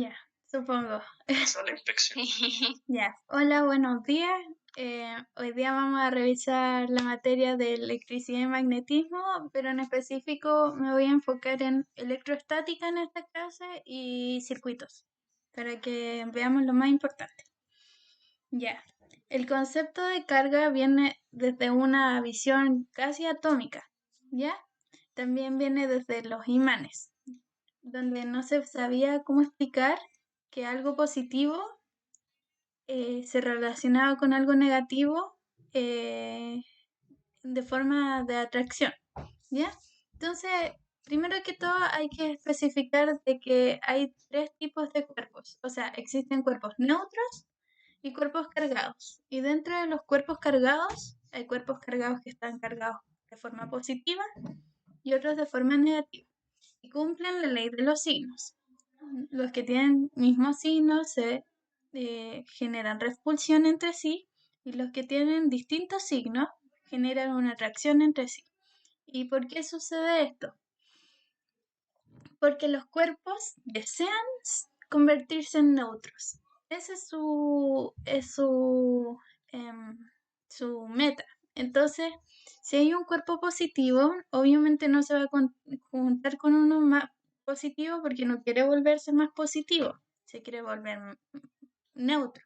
Ya, supongo. Pasar la inspección. Ya, hola, buenos días. Hoy día vamos a revisar la materia de electricidad y magnetismo, pero en específico me voy a enfocar en electrostática en esta clase y circuitos, para que veamos lo más importante. Ya, el concepto de carga viene desde una visión casi atómica, ¿ya? También viene desde los imanes, donde no se sabía cómo explicar que algo positivo se relacionaba con algo negativo eh, de forma de atracción, ¿ya? Entonces, primero que todo hay que especificar de que hay tres tipos de cuerpos, o sea, existen cuerpos neutros y cuerpos cargados. Y dentro de los cuerpos cargados, hay cuerpos cargados que están cargados de forma positiva y otros de forma negativa. Y cumplen la ley de los signos. Los que tienen mismos signos se generan repulsión entre sí y los que tienen distintos signos generan una atracción entre sí. ¿Y por qué sucede esto? Porque los cuerpos desean convertirse en neutros. Ese es su meta. Entonces, si hay un cuerpo positivo, obviamente no se va a juntar con uno más positivo porque no quiere volverse más positivo, se quiere volver neutro.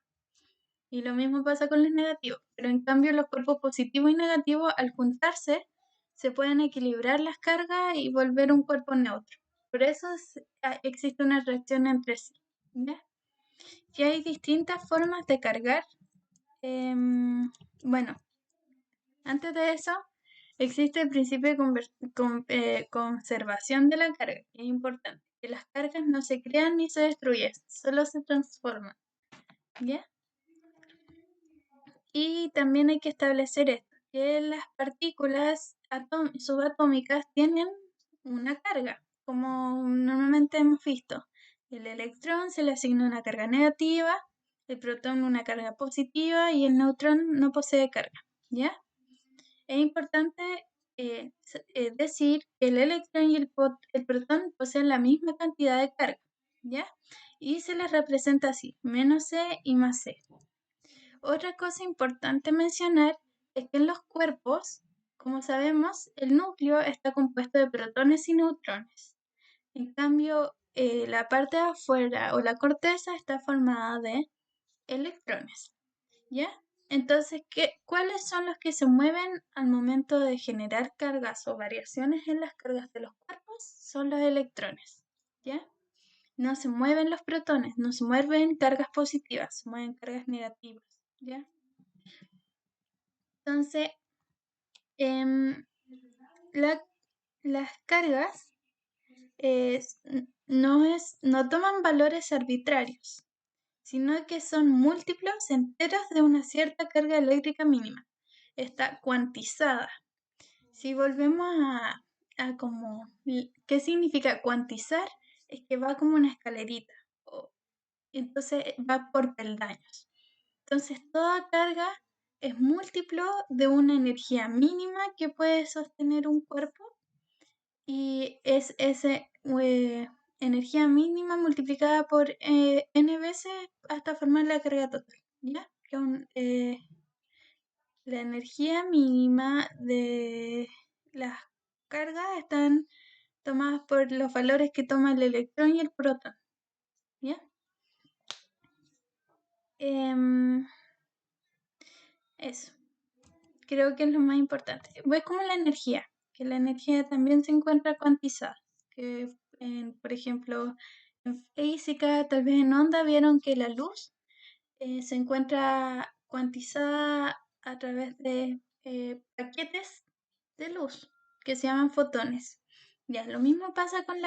Y lo mismo pasa con los negativos. Pero en cambio los cuerpos positivos y negativos al juntarse se pueden equilibrar las cargas y volver un cuerpo neutro. Por eso existe una reacción entre sí. ¿Ya? Que hay distintas formas de cargar. Bueno, antes de eso existe el principio de conservación de la carga. Es importante que las cargas no se crean ni se destruyen, solo se transforman. ¿Ya? Y también hay que establecer esto, que las partículas subatómicas tienen una carga, como normalmente hemos visto. El electrón se le asigna una carga negativa, el protón una carga positiva y el neutrón no posee carga, ¿ya? Es importante decir que el electrón y el protón poseen la misma cantidad de carga, ¿ya? Y se les representa así, menos C y más C. Otra cosa importante mencionar es que en los cuerpos, como sabemos, el núcleo está compuesto de protones y neutrones. En cambio, la parte de afuera o la corteza está formada de electrones. ¿Ya? Entonces, ¿cuáles son los que se mueven al momento de generar cargas o variaciones en las cargas de los cuerpos? Son los electrones. ¿Ya? No se mueven los protones, no se mueven cargas positivas, se mueven cargas negativas. ¿Ya? Entonces, em, las cargas no toman valores arbitrarios, sino que son múltiplos enteros de una cierta carga eléctrica mínima. Está cuantizada. Si volvemos a como, ¿qué significa cuantizar? Es que va como una escalerita. Entonces va por peldaños. Entonces toda carga es múltiplo de una energía mínima que puede sostener un cuerpo y es esa energía mínima multiplicada por n veces hasta formar la carga total, ¿ya? La energía mínima de las cargas están tomadas por los valores que toma el electrón y el protón, ¿ya? Eso, creo que es lo más importante. Es como la energía, que la energía también se encuentra cuantizada, que por ejemplo en física, tal vez en onda, vieron que la luz se encuentra cuantizada a través de paquetes de luz que se llaman fotones. Ya, lo mismo pasa con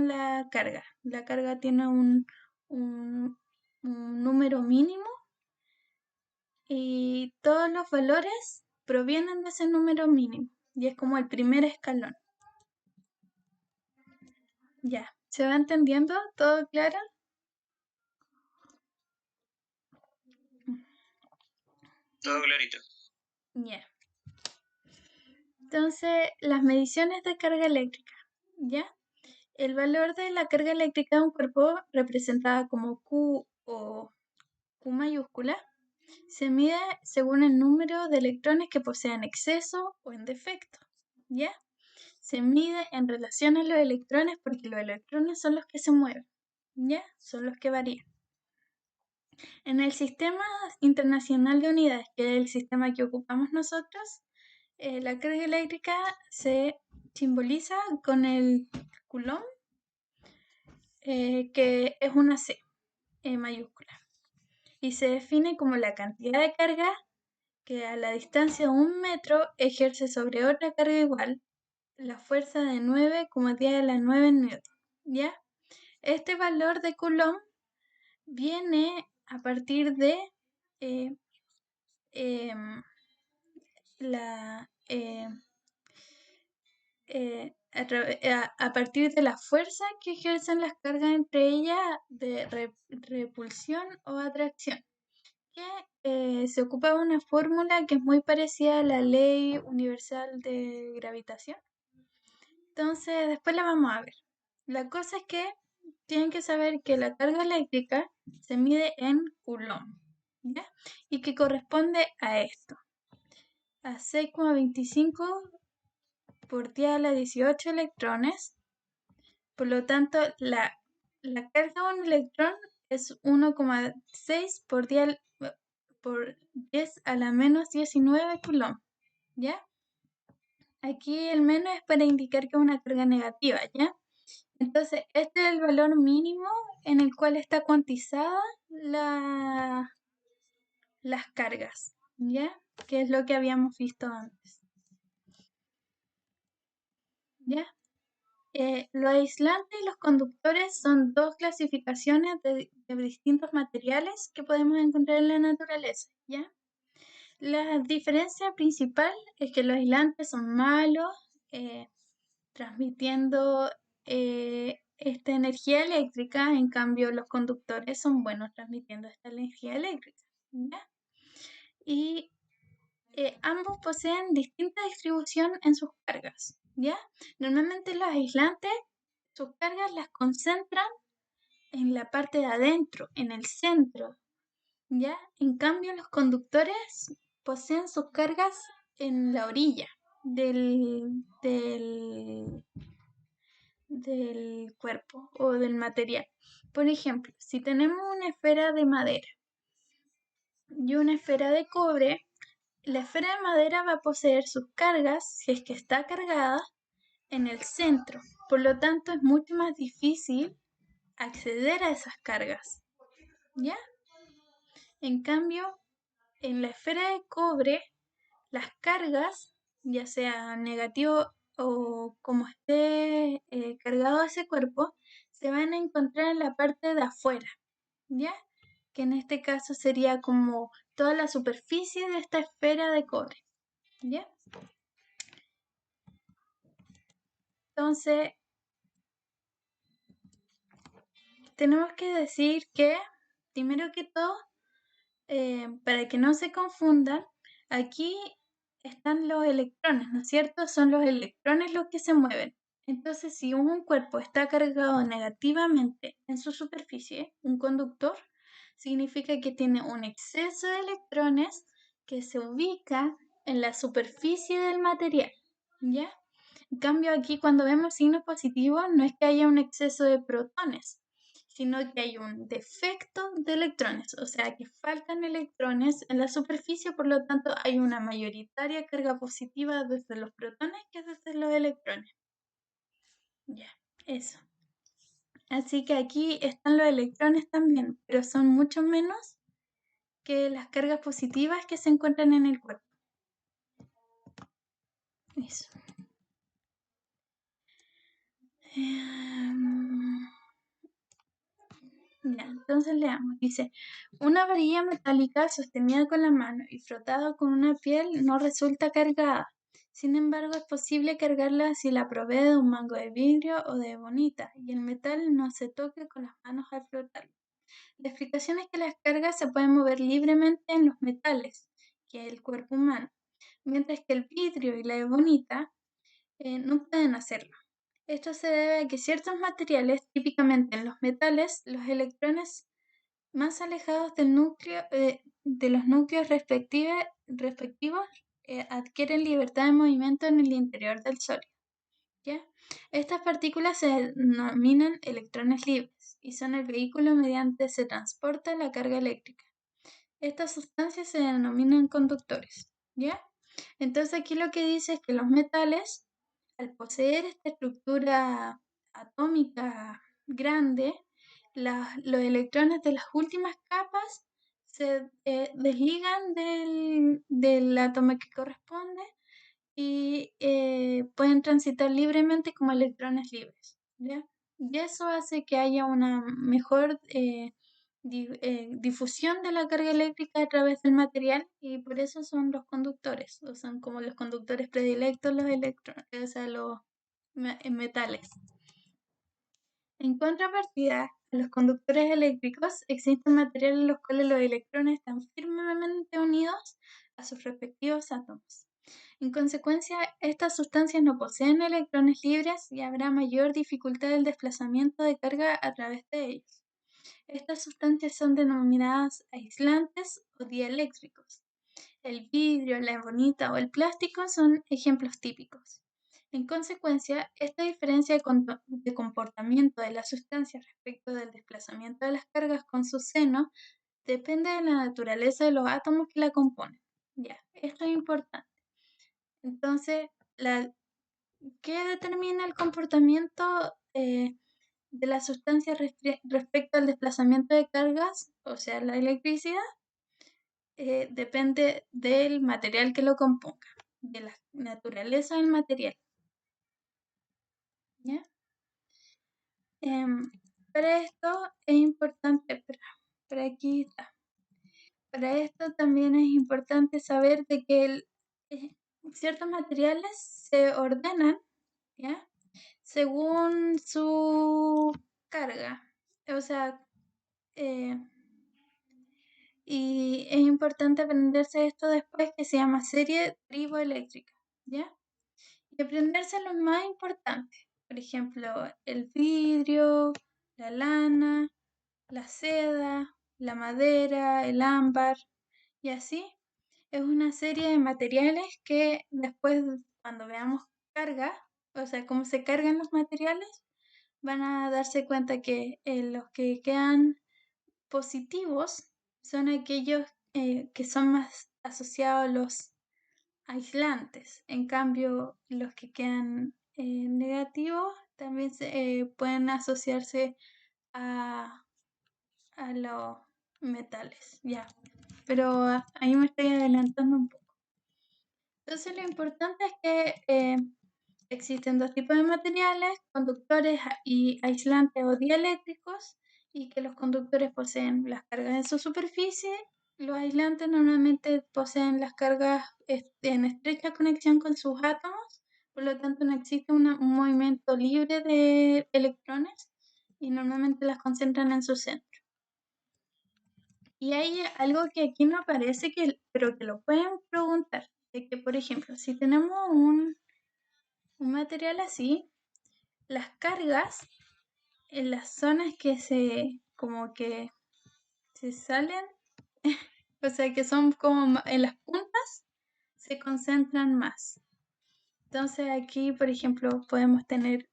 la carga. La carga tiene un número mínimo y todos los valores provienen de ese número mínimo. Y es como el primer escalón. Ya, ¿se va entendiendo? ¿Todo claro? Todo clarito. Ya. Entonces, las mediciones de carga eléctrica, ¿ya? El valor de la carga eléctrica de un cuerpo, representada como Q o Q mayúscula, se mide según el número de electrones que posee en exceso o en defecto, ¿ya? Se mide en relación a los electrones porque los electrones son los que se mueven, ¿ya? Son los que varían. En el Sistema Internacional de Unidades, que es el sistema que ocupamos nosotros, la carga eléctrica se simboliza con el Coulomb, que es una C mayúscula, y se define como la cantidad de carga que a la distancia de 1 metro ejerce sobre otra carga igual la fuerza de 9,10⁹ newton, ¿ya? Este valor de Coulomb viene a partir de eh, em, la, a partir de la fuerza que ejercen las cargas entre ellas de repulsión o atracción, que se ocupa de una fórmula que es muy parecida a la ley universal de gravitación. Entonces, después la vamos a ver. La cosa es que tienen que saber que la carga eléctrica se mide en Coulomb, ¿ya? Y que corresponde a esto, a 6,25 por 10⁻18 electrones. Por lo tanto, la carga de un electrón es 1,6 por 10⁻⁻19 Coulomb, ¿ya? Aquí el menos es para indicar que es una carga negativa, ¿ya? Entonces, este es el valor mínimo en el cual está cuantizada las cargas, ¿ya? Que es lo que habíamos visto antes, ¿ya? Los aislantes y los conductores son dos clasificaciones de distintos materiales que podemos encontrar en la naturaleza, ¿ya? La diferencia principal es que los aislantes son malos, transmitiendo esta energía eléctrica, en cambio los conductores son buenos transmitiendo esta energía eléctrica, ¿ya? Y ambos poseen distinta distribución en sus cargas, ¿ya? Normalmente los aislantes, sus cargas las concentran en la parte de adentro, en el centro, ¿ya? En cambio los conductores poseen sus cargas en la orilla del cuerpo o del material. Por ejemplo, si tenemos una esfera de madera y una esfera de cobre, la esfera de madera va a poseer sus cargas, si es que está cargada, en el centro. Por lo tanto, es mucho más difícil acceder a esas cargas, ¿ya? En cambio, en la esfera de cobre, las cargas, ya sea negativo o como esté cargado ese cuerpo, se van a encontrar en la parte de afuera, ¿ya? Que en este caso sería como toda la superficie de esta esfera de cobre, ¿ya? Entonces, tenemos que decir que, primero que todo, para que no se confundan, aquí están los electrones, ¿no es cierto? Son los electrones los que se mueven. Entonces, si un cuerpo está cargado negativamente en su superficie, un conductor, significa que tiene un exceso de electrones que se ubica en la superficie del material, ¿ya? En cambio, aquí cuando vemos signos positivos, no es que haya un exceso de protones, sino que hay un defecto de electrones, o sea que faltan electrones en la superficie, por lo tanto hay una mayoritaria carga positiva desde los protones que desde los electrones. Ya, eso. Así que aquí están los electrones también, pero son mucho menos que las cargas positivas que se encuentran en el cuerpo. Eso. Ya, entonces leamos. Dice, una varilla metálica sostenida con la mano y frotada con una piel no resulta cargada. Sin embargo, es posible cargarla si la provee de un mango de vidrio o de bonita y el metal no se toque con las manos al frotarlo. La explicación es que las cargas se pueden mover libremente en los metales, que es el cuerpo humano, mientras que el vidrio y la ebonita no pueden hacerlo. Esto se debe a que ciertos materiales, típicamente en los metales, los electrones más alejados del núcleo, de los núcleos respectivos adquieren libertad de movimiento en el interior del sólido. ¿Ya? Estas partículas se denominan electrones libres y son el vehículo mediante se transporta la carga eléctrica. Estas sustancias se denominan conductores. ¿Ya? Entonces aquí lo que dice es que los metales, al poseer esta estructura atómica grande, los electrones de las últimas capas se desligan del átomo que corresponde y pueden transitar libremente como electrones libres, ¿ya? Y eso hace que haya una mejor difusión de la carga eléctrica a través del material y por eso son los conductores, o son como los conductores predilectos los electrones, o sea, los metales. En contrapartida, a los conductores eléctricos existen materiales en los cuales los electrones están firmemente unidos a sus respectivos átomos. En consecuencia, estas sustancias no poseen electrones libres y habrá mayor dificultad del desplazamiento de carga a través de ellos. Estas sustancias son denominadas aislantes o dieléctricos. El vidrio, la ebonita o el plástico son ejemplos típicos. En consecuencia, esta diferencia de comportamiento de las sustancias respecto del desplazamiento de las cargas con su seno depende de la naturaleza de los átomos que la componen. Ya, esto es importante. Entonces, ¿qué determina el comportamiento de las sustancias respecto al desplazamiento de cargas? O sea, la electricidad depende del material que lo componga, de la naturaleza del material. ¿Ya? Para esto es importante, por aquí está. Para esto también es importante saber de que ciertos materiales se ordenan, ¿ya? Según su carga. O sea, y es importante aprenderse esto después que se llama serie triboeléctrica, ¿ya? Y aprenderse lo más importante. Por ejemplo, el vidrio, la lana, la seda, la madera, el ámbar y así. Es una serie de materiales que después, cuando veamos carga, o sea, cómo se cargan los materiales, van a darse cuenta que los que quedan positivos son aquellos que son más asociados a los aislantes. En cambio, los que quedan negativos también pueden asociarse a, a los metales. Ya, pero ahí me estoy adelantando un poco. Entonces, lo importante es que existen dos tipos de materiales, conductores y aislantes o dieléctricos, y que los conductores poseen las cargas en su superficie. Los aislantes normalmente poseen las cargas en estrecha conexión con sus átomos, por lo tanto no existe un movimiento libre de electrones y normalmente las concentran en su centro. Y hay algo que aquí no aparece, pero que lo pueden preguntar, de que por ejemplo, si tenemos un material así, las cargas en las zonas que como que se salen, o sea que son como en las puntas, se concentran más. Entonces aquí, por ejemplo, podemos tener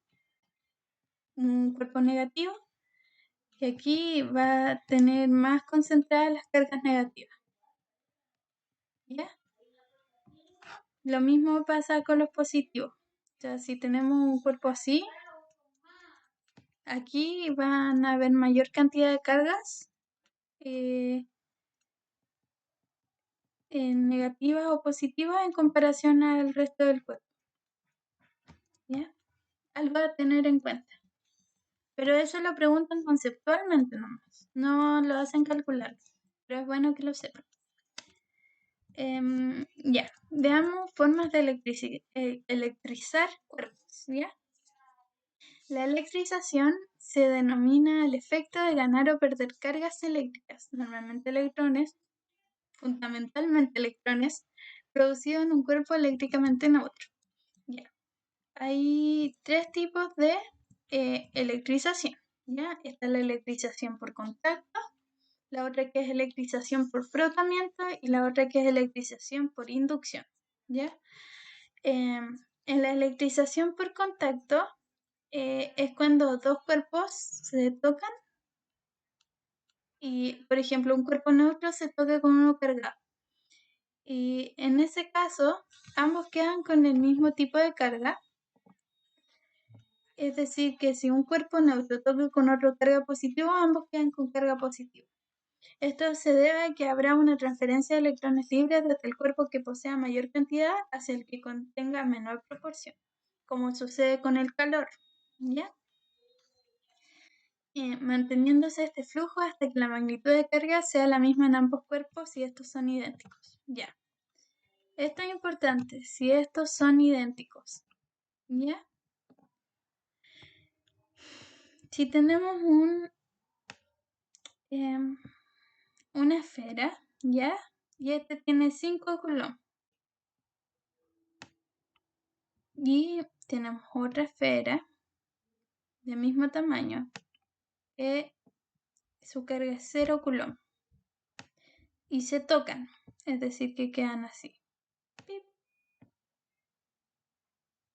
un cuerpo negativo y aquí va a tener más concentradas las cargas negativas. ¿Ya? Lo mismo pasa con los positivos. O sea, si tenemos un cuerpo así, aquí van a haber mayor cantidad de cargas negativas o positivas en comparación al resto del cuerpo. ¿Ya? Algo a tener en cuenta. Pero eso lo preguntan conceptualmente nomás. No lo hacen calcular. Pero es bueno que lo sepan. Ya, veamos formas de electrizar cuerpos. ¿Ya? La electrización se denomina el efecto de ganar o perder cargas eléctricas, normalmente electrones, fundamentalmente electrones, producidos en un cuerpo eléctricamente neutro. Ya. hay tres tipos de electrización, ¿ya? Está la electrización por contacto, la otra que es electrización por frotamiento y la otra que es electrización por inducción, ¿ya? En la electrización por contacto es cuando dos cuerpos se tocan y, por ejemplo, un cuerpo neutro se toca con uno cargado. Y en ese caso, ambos quedan con el mismo tipo de carga. Es decir, que si un cuerpo neutro toca con otro carga positivo, ambos quedan con carga positiva. Esto se debe a que habrá una transferencia de electrones libres desde el cuerpo que posea mayor cantidad hacia el que contenga menor proporción, como sucede con el calor, ¿ya? Manteniéndose este flujo hasta que la magnitud de carga sea la misma en ambos cuerpos y estos son idénticos, ¿ya? Esto es importante, si estos son idénticos, ¿ya? Si tenemos una esfera, ¿ya? Y este tiene 5 coulombs. Y tenemos otra esfera del mismo tamaño que su carga es 0 coulomb. Y se tocan, es decir, que quedan así. Pip,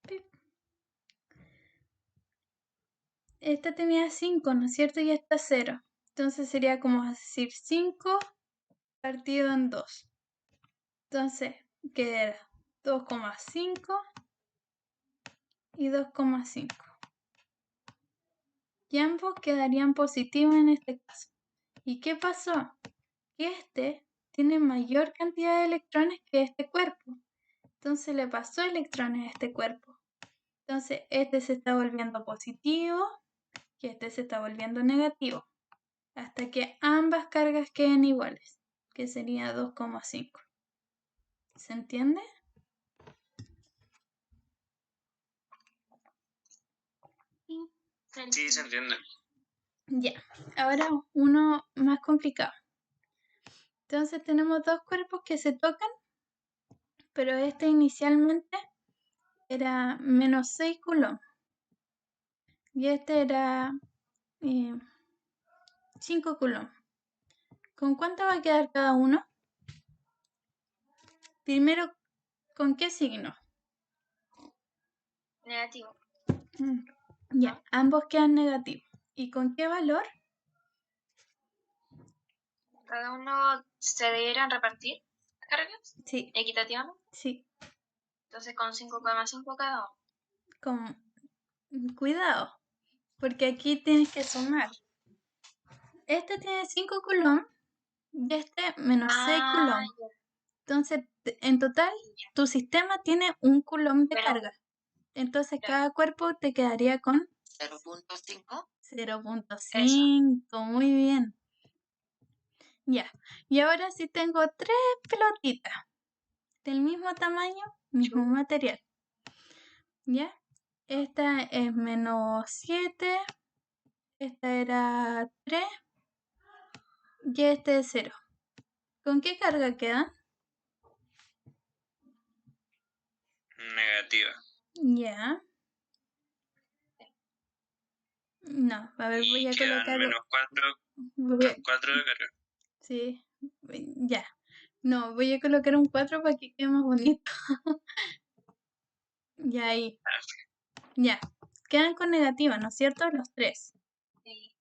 pip. Esta tenía 5, ¿no es cierto? Y esta 0. Entonces sería como decir 5 partido en 2. Entonces queda 2,5 y 2,5. Y ambos quedarían positivos en este caso. ¿Y qué pasó? Que este tiene mayor cantidad de electrones que este cuerpo. Entonces le pasó electrones a este cuerpo. Entonces este se está volviendo positivo y este se está volviendo negativo. Hasta que ambas cargas queden iguales, que sería 2,5. ¿Se entiende? Sí, se entiende. Ya, ahora uno más complicado. Entonces tenemos dos cuerpos que se tocan, pero este inicialmente era menos 6 coulombs y este era 5 coulombs. ¿Con cuánto va a quedar cada uno? Primero, ¿con qué signo? Negativo. Ya, ambos quedan negativos. ¿Y con qué valor? Cada uno se debieran repartir cargas Sí, equitativamente. sí. Entonces con 5,5 cada uno. Con cuidado, porque aquí tienes que sumar. Este tiene 5 coulombs y este menos 6 coulombs. Entonces, en total, tu sistema tiene 1 coulomb de Pero- carga. Entonces, Claro. cada cuerpo te quedaría con 0,5. 0,5. Muy bien. Ya. Y ahora sí tengo 3 pelotitas del mismo tamaño, mismo material. ¿Ya? Esta es menos 7. Esta era 3. Y este es 0. ¿Con qué carga quedan? Negativa. Ya. No, a ver, voy Y a quedan colocar. menos 4, voy a- 4 de carga. Sí, ya. No, voy a colocar un 4 para que quede más bonito. Ya ahí. Ya. Quedan con negativa, ¿no es cierto? Los 3. Sí.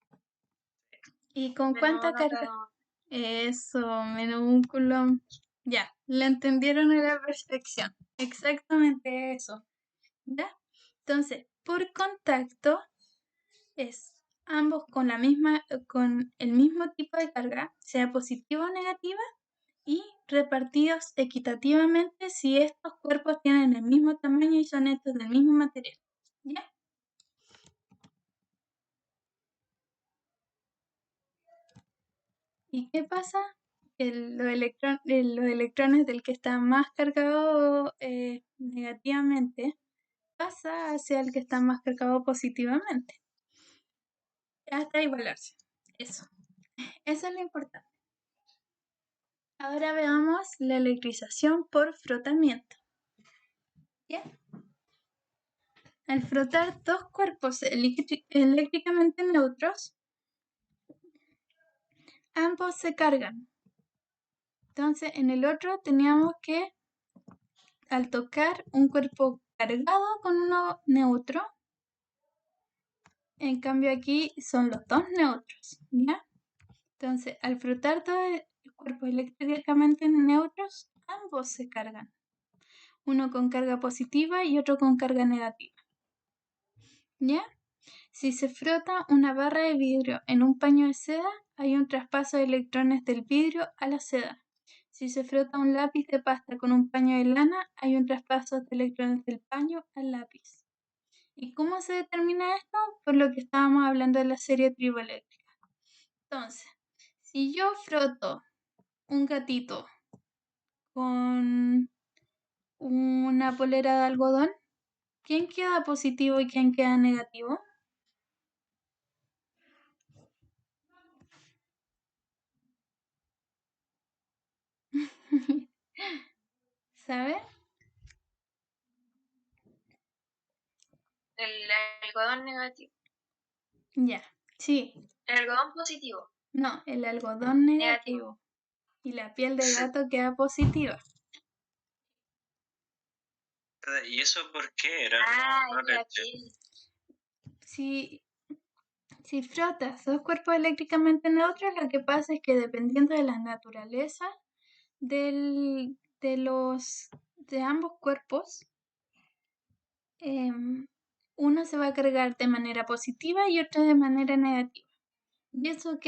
¿Y con Menos cuánta uno carga? cada uno. Eso, menos 1 coulomb. Ya, la entendieron a la perfección. Exactamente eso. ¿Ya? Entonces, por contacto es ambos con el mismo tipo de carga, sea positiva o negativa, y repartidos equitativamente si estos cuerpos tienen el mismo tamaño y son hechos del mismo material. ¿Ya? ¿Y qué pasa? Que los electrones del que está más cargado negativamente pasa hacia el que está más cargado positivamente. Hasta igualarse. Eso. Eso es lo importante. Ahora veamos la electrización por frotamiento. ¿Ya? Al frotar dos cuerpos eléctricamente neutros, ambos se cargan. Entonces, en el otro teníamos que, al tocar un cuerpo cargado con uno neutro, en cambio aquí son los dos neutros, ¿ya? Entonces, al frotar dos cuerpos eléctricamente neutros, ambos se cargan. Uno con carga positiva y otro con carga negativa. ¿Ya? Si se frota una barra de vidrio en un paño de seda, hay un traspaso de electrones del vidrio a la seda. Si se frota un lápiz de pasta con un paño de lana, hay un traspaso de electrones del paño al lápiz. ¿Y cómo se determina esto? Por lo que estábamos hablando de la serie triboeléctrica. Entonces, si yo froto un gatito con una polera de algodón, ¿quién queda positivo y quién queda negativo? ¿Sabe? El algodón negativo. Ya, sí. El algodón positivo. No, el algodón negativo. Y la piel de gato queda positiva. ¿Y eso por qué era? No es la caché. piel. Si frotas dos cuerpos eléctricamente neutros, lo que pasa es que dependiendo de la naturaleza de ambos cuerpos, uno se va a cargar de manera positiva y otro de manera negativa. ¿Y eso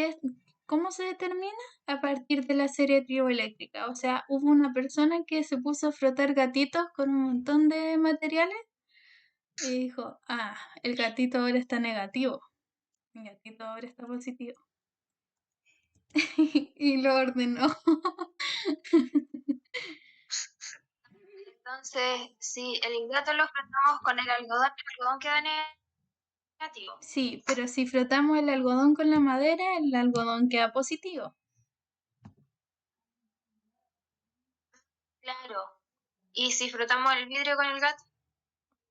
cómo se determina? A partir de la serie triboeléctrica. O sea, hubo una persona que se puso a frotar gatitos con un montón de materiales y dijo, el gatito ahora está negativo, el gatito ahora está positivo. Y lo ordenó. Entonces, si el gato lo frotamos con el algodón queda negativo. Sí, pero si frotamos el algodón con la madera, el algodón queda positivo. Claro. Y si frotamos el vidrio con el gato,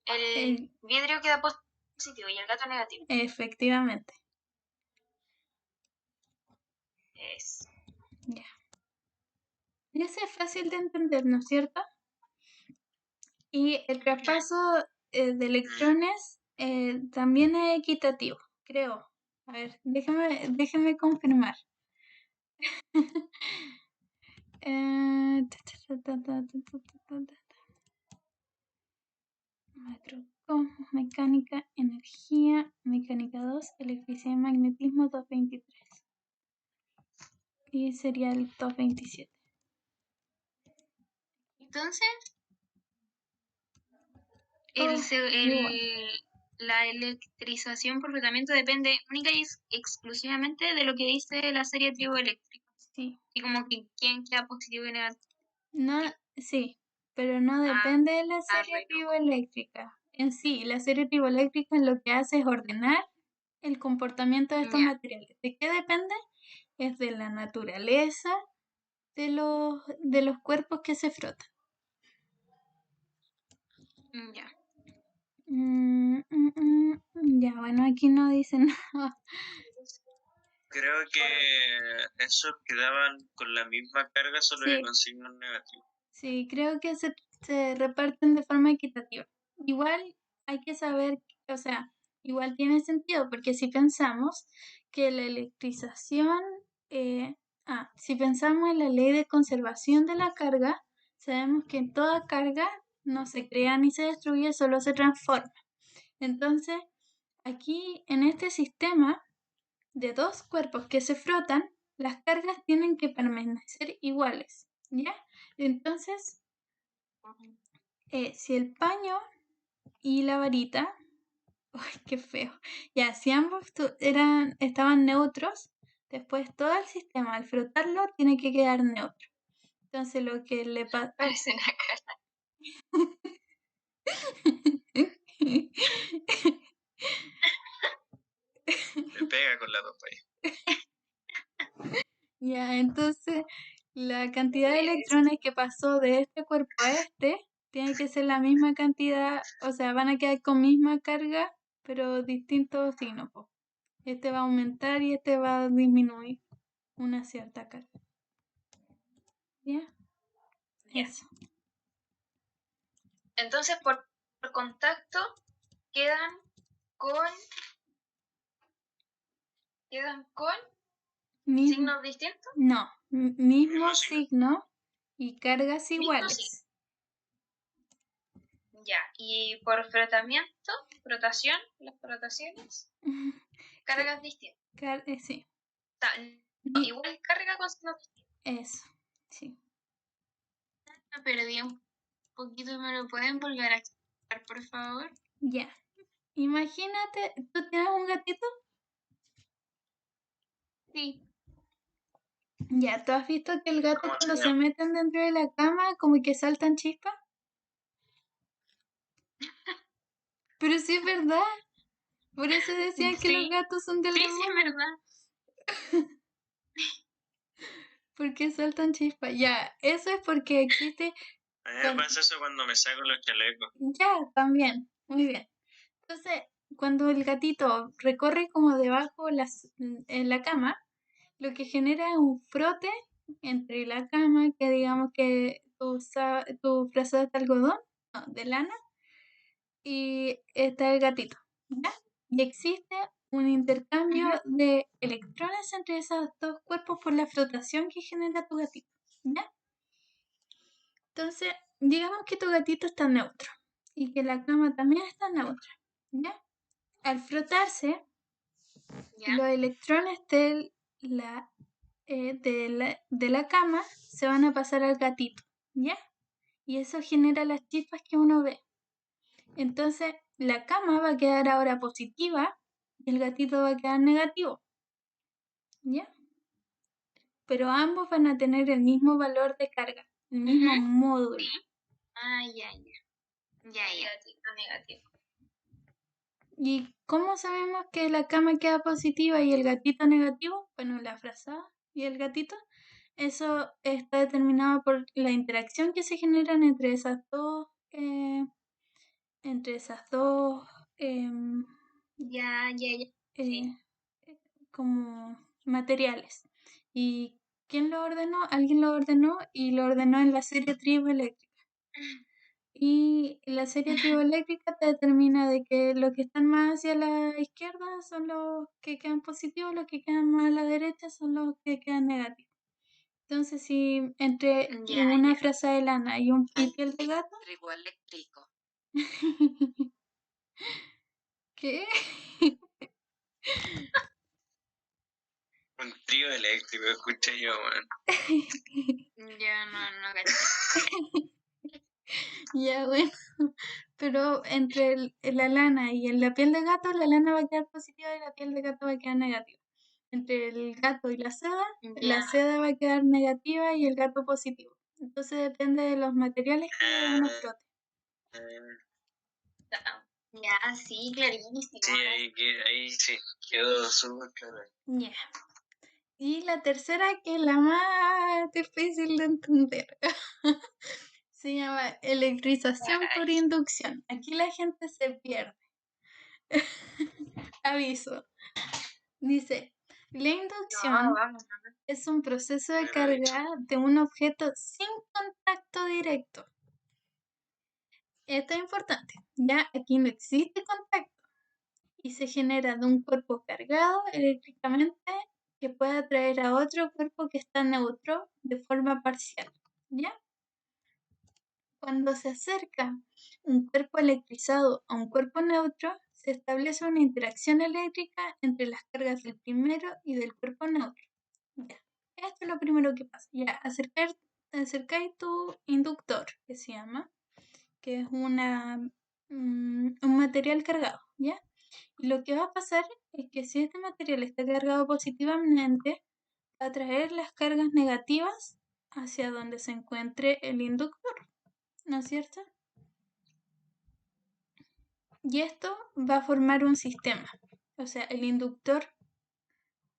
el vidrio queda positivo y el gato negativo. Efectivamente. Ya. Y eso es fácil de entender, ¿no es cierto? Y el traspaso de electrones también es equitativo, creo. A ver, déjame confirmar. Mecánica, energía, mecánica 2, electricidad y magnetismo 223. Y sería el 227. Entonces, la electrización por frotamiento depende única y exclusivamente de lo que dice la serie triboeléctrica. Sí. Y como que quién queda positivo y negativo. No, sí, pero no depende de la serie triboeléctrica. En sí, la serie triboeléctrica lo que hace es ordenar el comportamiento de estos materiales. ¿De qué depende? Es de la naturaleza de los cuerpos que se frotan. Ya. Ya, bueno, aquí no dicen nada. Creo que esos quedaban con la misma carga, solo que con signos negativos. Sí, creo que se reparten de forma equitativa. Igual hay que saber, o sea, igual tiene sentido, porque si pensamos que la electrización, si pensamos en la ley de conservación de la carga, sabemos que toda carga no se crea ni se destruye, solo se transforma. Entonces, aquí en este sistema de dos cuerpos que se frotan, las cargas tienen que permanecer iguales, ¿ya? Entonces, si el paño y la varita, ¡ay, qué feo! Ya, si ambos estaban neutros, después todo el sistema al frotarlo tiene que quedar neutro. Entonces lo que le pasa... Parece una cara. Se pega con la ropa ahí. Ya, entonces la cantidad de electrones que pasó de este cuerpo a este Tiene que ser la misma cantidad, o sea, van a quedar con misma carga, pero distintos signos, po. Este va a aumentar y este va a disminuir una cierta carga. ¿Ya? Ya. Eso. Entonces, por contacto, quedan con Mismo, signos distintos. no, mismo Mismo signo. signo y cargas Mismo iguales. Ya. Y por frotación, las frotaciones, cargas distintas. Sí, No, igual carga con signos distintos. eso, sí. Me perdí un poquito, ¿me lo pueden volver a explicar, por favor? Ya. Imagínate, ¿tú tienes un gatito? Sí. Ya, ¿tú has visto que el gato ¿Cómo cuando se se llama? meten dentro de la cama como que saltan chispas? Pero sí es verdad. Por eso decían que los Sí. gatos son del Sí, demonio. es verdad. Porque saltan chispas. Ya, eso es porque existe. A mí me pasa eso cuando me saco los chalecos. Ya, también. Muy bien. Entonces, cuando el gatito recorre como debajo en la cama, lo que genera es un frote entre la cama, que digamos que tu frazada de algodón, no, de lana, y está el gatito, ¿ya? Y existe un intercambio de electrones entre esos dos cuerpos por la frotación que genera tu gatito, ¿ya? Entonces, digamos que tu gatito está neutro y que la cama también está neutra, ¿ya? Al frotarse, Ya. los electrones de la cama se van a pasar al gatito, ¿ya? Y eso genera las chispas que uno ve. Entonces, la cama va a quedar ahora positiva y el gatito va a quedar negativo, ¿ya? Pero ambos van a tener el mismo valor de carga, el mismo módulo. Sí. Ah, ya. Negativo. ¿Y cómo sabemos que la cama queda positiva y el gatito negativo? Bueno, la frazada y el gatito. Eso está determinado por la interacción que se generan entre esas dos, em, Ya. Sí. como materiales. ¿Y quién lo ordenó? Alguien lo ordenó y lo ordenó en la serie triboeléctrica. Y la serie triboeléctrica te determina de que los que están más hacia la izquierda son los que quedan positivos, los que quedan más a la derecha son los que quedan negativos. Entonces, si entre una frase de lana y un pipiel de gato. Triboeléctrico. ¿Qué? Un trío eléctrico, escuché yo, weón. Ya no caché. Ya, bueno. Pero entre la lana y la piel de gato, la lana va a quedar positiva y la piel de gato va a quedar negativa. Entre el gato y la Ya. seda va a quedar negativa y el gato positivo. Entonces depende de los materiales que uno frote. Ya, sí, clarísimo. Sí, ahí sí, quedó súper claro. Ya. Y la tercera, que es la más difícil de entender, se llama electrización por inducción. Aquí la gente se pierde. Aviso. Dice, la inducción es un proceso de carga de un objeto sin contacto directo. Esto es importante. Ya aquí no existe contacto y se genera de un cuerpo cargado eléctricamente que puede atraer a otro cuerpo que está neutro de forma parcial. ¿Ya? Cuando se acerca un cuerpo electrizado a un cuerpo neutro, se establece una interacción eléctrica entre las cargas del primero y del cuerpo neutro. Ya. Esto es lo primero que pasa. Ya, acercáis tu inductor, que se llama, que es un material cargado, ¿ya? Y lo que va a pasar es que si este material está cargado positivamente, va a atraer las cargas negativas hacia donde se encuentre el inductor, ¿no es cierto? Y esto va a formar un sistema. O sea, el inductor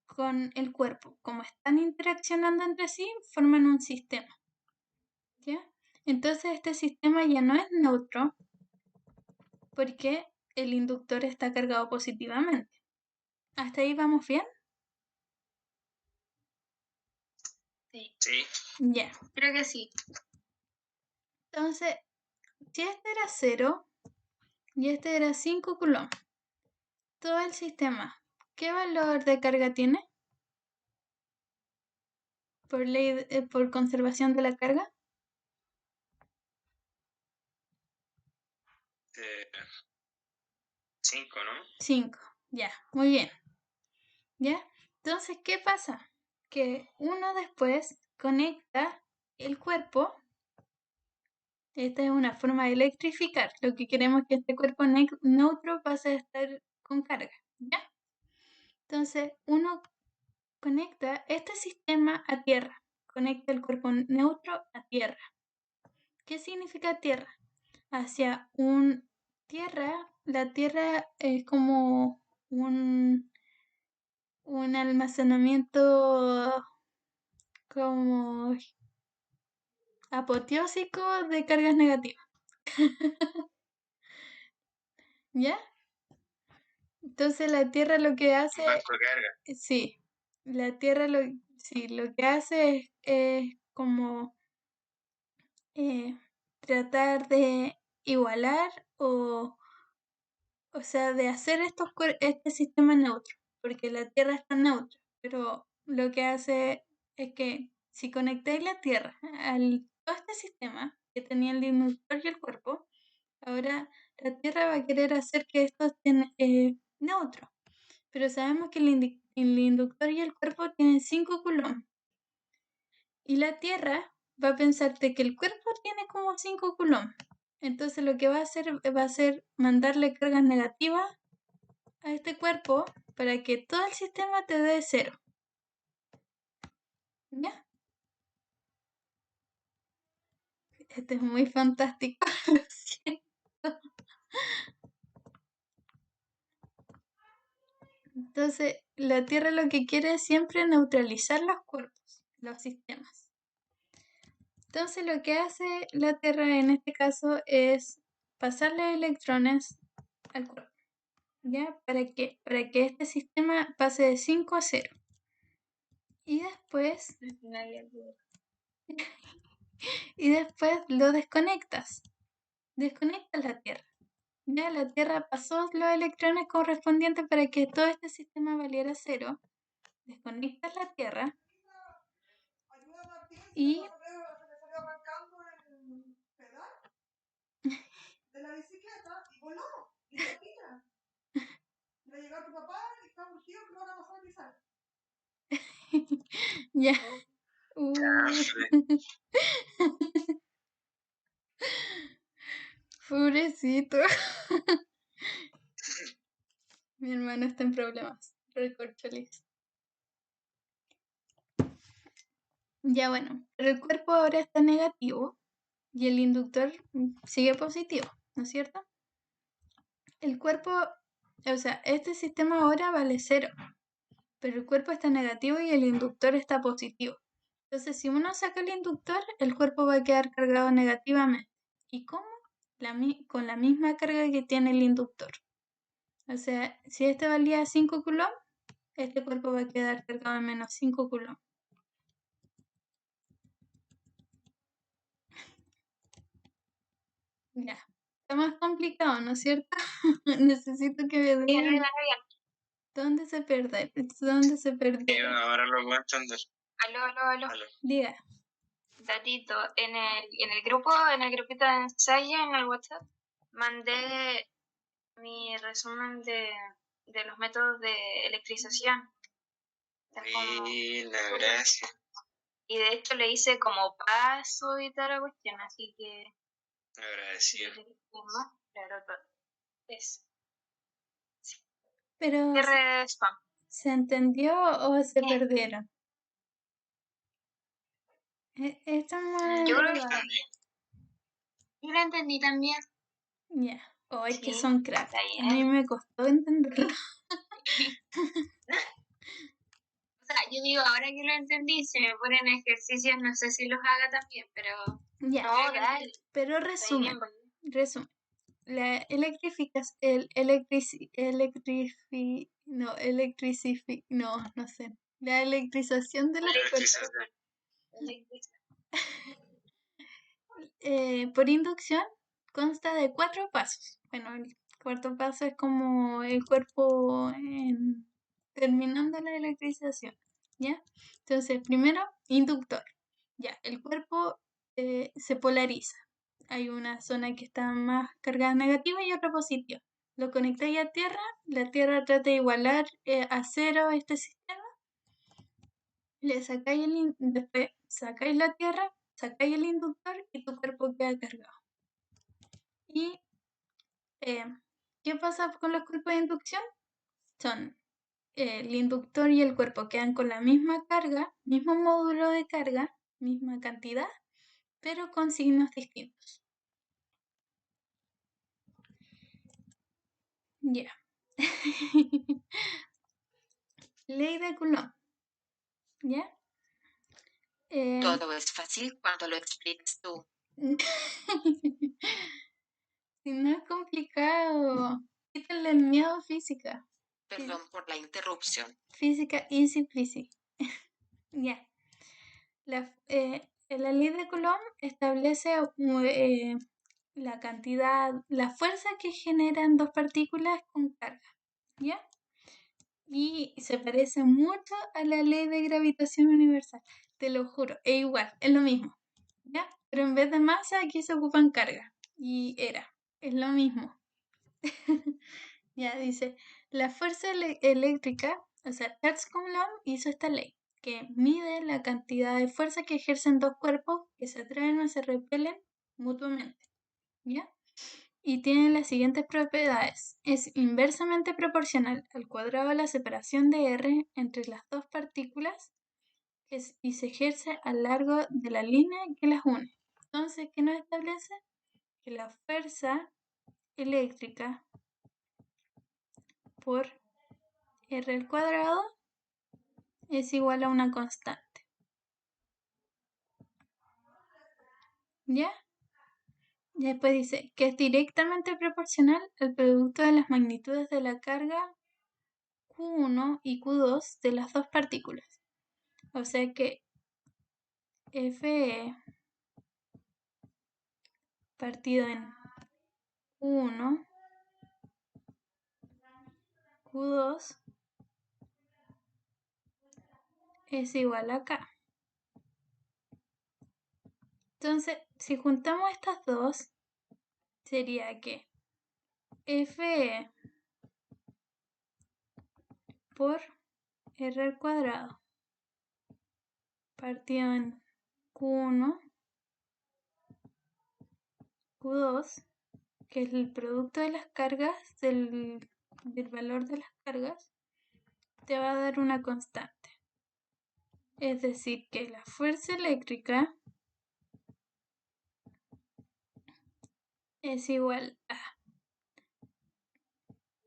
con el cuerpo, como están interaccionando entre sí, forman un sistema. ¿Ya? Entonces este sistema ya no es neutro porque el inductor está cargado positivamente. ¿Hasta ahí vamos bien? Sí. Ya. Creo que sí. Entonces, si este era 0 y este era 5 coulombs, todo el sistema, ¿qué valor de carga tiene? Por ley por conservación de la carga. 5, ¿no? 5. Ya, muy bien. ¿Ya? Entonces, ¿qué pasa? Que uno después conecta el cuerpo. Esta es una forma de electrificar. Lo que queremos es que este cuerpo neutro pase a estar con carga. ¿Ya? Entonces, uno conecta este sistema a tierra. Conecta el cuerpo neutro a tierra. ¿Qué significa tierra? Hacia un tierra, la tierra es como un almacenamiento como apoteósico de cargas negativas. ¿Ya? Entonces la Tierra lo que hace... Banco de carga. Sí, la Tierra lo que hace es como tratar de igualar o sea, de hacer este sistema neutro, porque la Tierra está neutra, pero lo que hace es que si conectáis la Tierra al todo este sistema que tenía el inductor y el cuerpo, ahora la Tierra va a querer hacer que esto esté neutro, pero sabemos que el inductor y el cuerpo tienen 5 coulombs, y la Tierra va a pensar de que el cuerpo tiene como 5 coulombs. Entonces lo que va a ser mandarle cargas negativas a este cuerpo para que todo el sistema te dé 0. ¿Ya? Este es muy fantástico. Lo siento. Entonces, la Tierra lo que quiere es siempre neutralizar los cuerpos, los sistemas. Entonces, lo que hace la Tierra en este caso es pasarle electrones al cuerpo, ¿ya? ¿Para qué? Para que este sistema pase de 5 a 0. Y después lo desconectas. Desconectas la Tierra. Ya la Tierra pasó los electrones correspondientes para que todo este sistema valiera 0. Desconectas la Tierra y de la bicicleta y voló y se tira. Va a llegar tu papá y está urgido que lo van a pasar a pisar. Ya. Pobrecito. Mi hermano está en problemas. Recorcholis. Ya bueno, pero el cuerpo ahora está negativo y el inductor sigue positivo, ¿no es cierto? El cuerpo, o sea, este sistema ahora vale 0, pero el cuerpo está negativo y el inductor está positivo. Entonces, si uno saca el inductor, el cuerpo va a quedar cargado negativamente. ¿Y cómo? Con la misma carga que tiene el inductor. O sea, si este valía 5 coulombs, este cuerpo va a quedar cargado en menos 5 coulombs. Ya. Está más complicado, ¿no es cierto? Necesito que me digan dónde se pierde. ¿Dónde se perdió? Ahora lo voy a entender. Aló. Diga. Datito, en el grupito de ensayo, en el WhatsApp, mandé mi resumen de los métodos de electrización. Buena, gracias. Y de hecho le hice como paso y toda la cuestión, así que... Agradecido. Claro, es... Pero Cierre de spam. ¿se entendió o se perdieron? Está mal. Yo creo que yo lo entendí también. Ya. Oh, es que Sí, son cracks. está A mí bien. me costó entenderlo. O sea, yo digo, ahora que lo entendí, si me ponen ejercicios, no sé si los haga también, pero Ya. No, dale. Pero Estoy bien, resumen. La La electrización de los cuerpos por inducción consta de 4 pasos. Bueno, el cuarto paso es como el cuerpo terminando la electrización, ¿ya? Entonces, primero, inductor. Ya, el cuerpo se polariza. Hay una zona que está más cargada negativa y otra positiva. Lo conectáis a tierra, la tierra trata de igualar a cero este sistema. Después sacáis la tierra, sacáis el inductor y tu cuerpo queda cargado. ¿Y qué pasa con los cuerpos de inducción? Son el inductor y el cuerpo quedan con la misma carga, mismo módulo de carga, misma cantidad, pero con signos distintos. Ya. Ley de Coulomb. ¿Ya? Todo es fácil cuando lo explicas tú. Si no es complicado. Quítale el miedo a física. Perdón por la interrupción. Física easy peasy. Ya. La ley de Coulomb establece la cantidad, la fuerza que generan dos partículas con carga, ¿ya? Y se parece mucho a la ley de gravitación universal, te lo juro, es igual, es lo mismo, ¿ya? Pero en vez de masa aquí se ocupan carga, es lo mismo. Ya dice, la fuerza eléctrica, o sea, Hertz-Coulomb hizo esta ley, que mide la cantidad de fuerza que ejercen dos cuerpos que se atraen o se repelen mutuamente, ¿ya? Y tiene las siguientes propiedades. Es inversamente proporcional al cuadrado de la separación de R entre las dos partículas y se ejerce a lo largo de la línea que las une. Entonces, ¿qué nos establece? Que la fuerza eléctrica por R al cuadrado es igual a una constante. ¿Ya? Y después dice que es directamente proporcional al producto de las magnitudes de la carga Q1 y Q2 de las dos partículas. O sea que Fe partido en Q1, Q2 es igual a K. Entonces, si juntamos estas dos, sería que Fe por R al cuadrado partido en Q1, Q2, que es el producto de las cargas, del valor de las cargas, te va a dar una constante. Es decir, que la fuerza eléctrica es igual a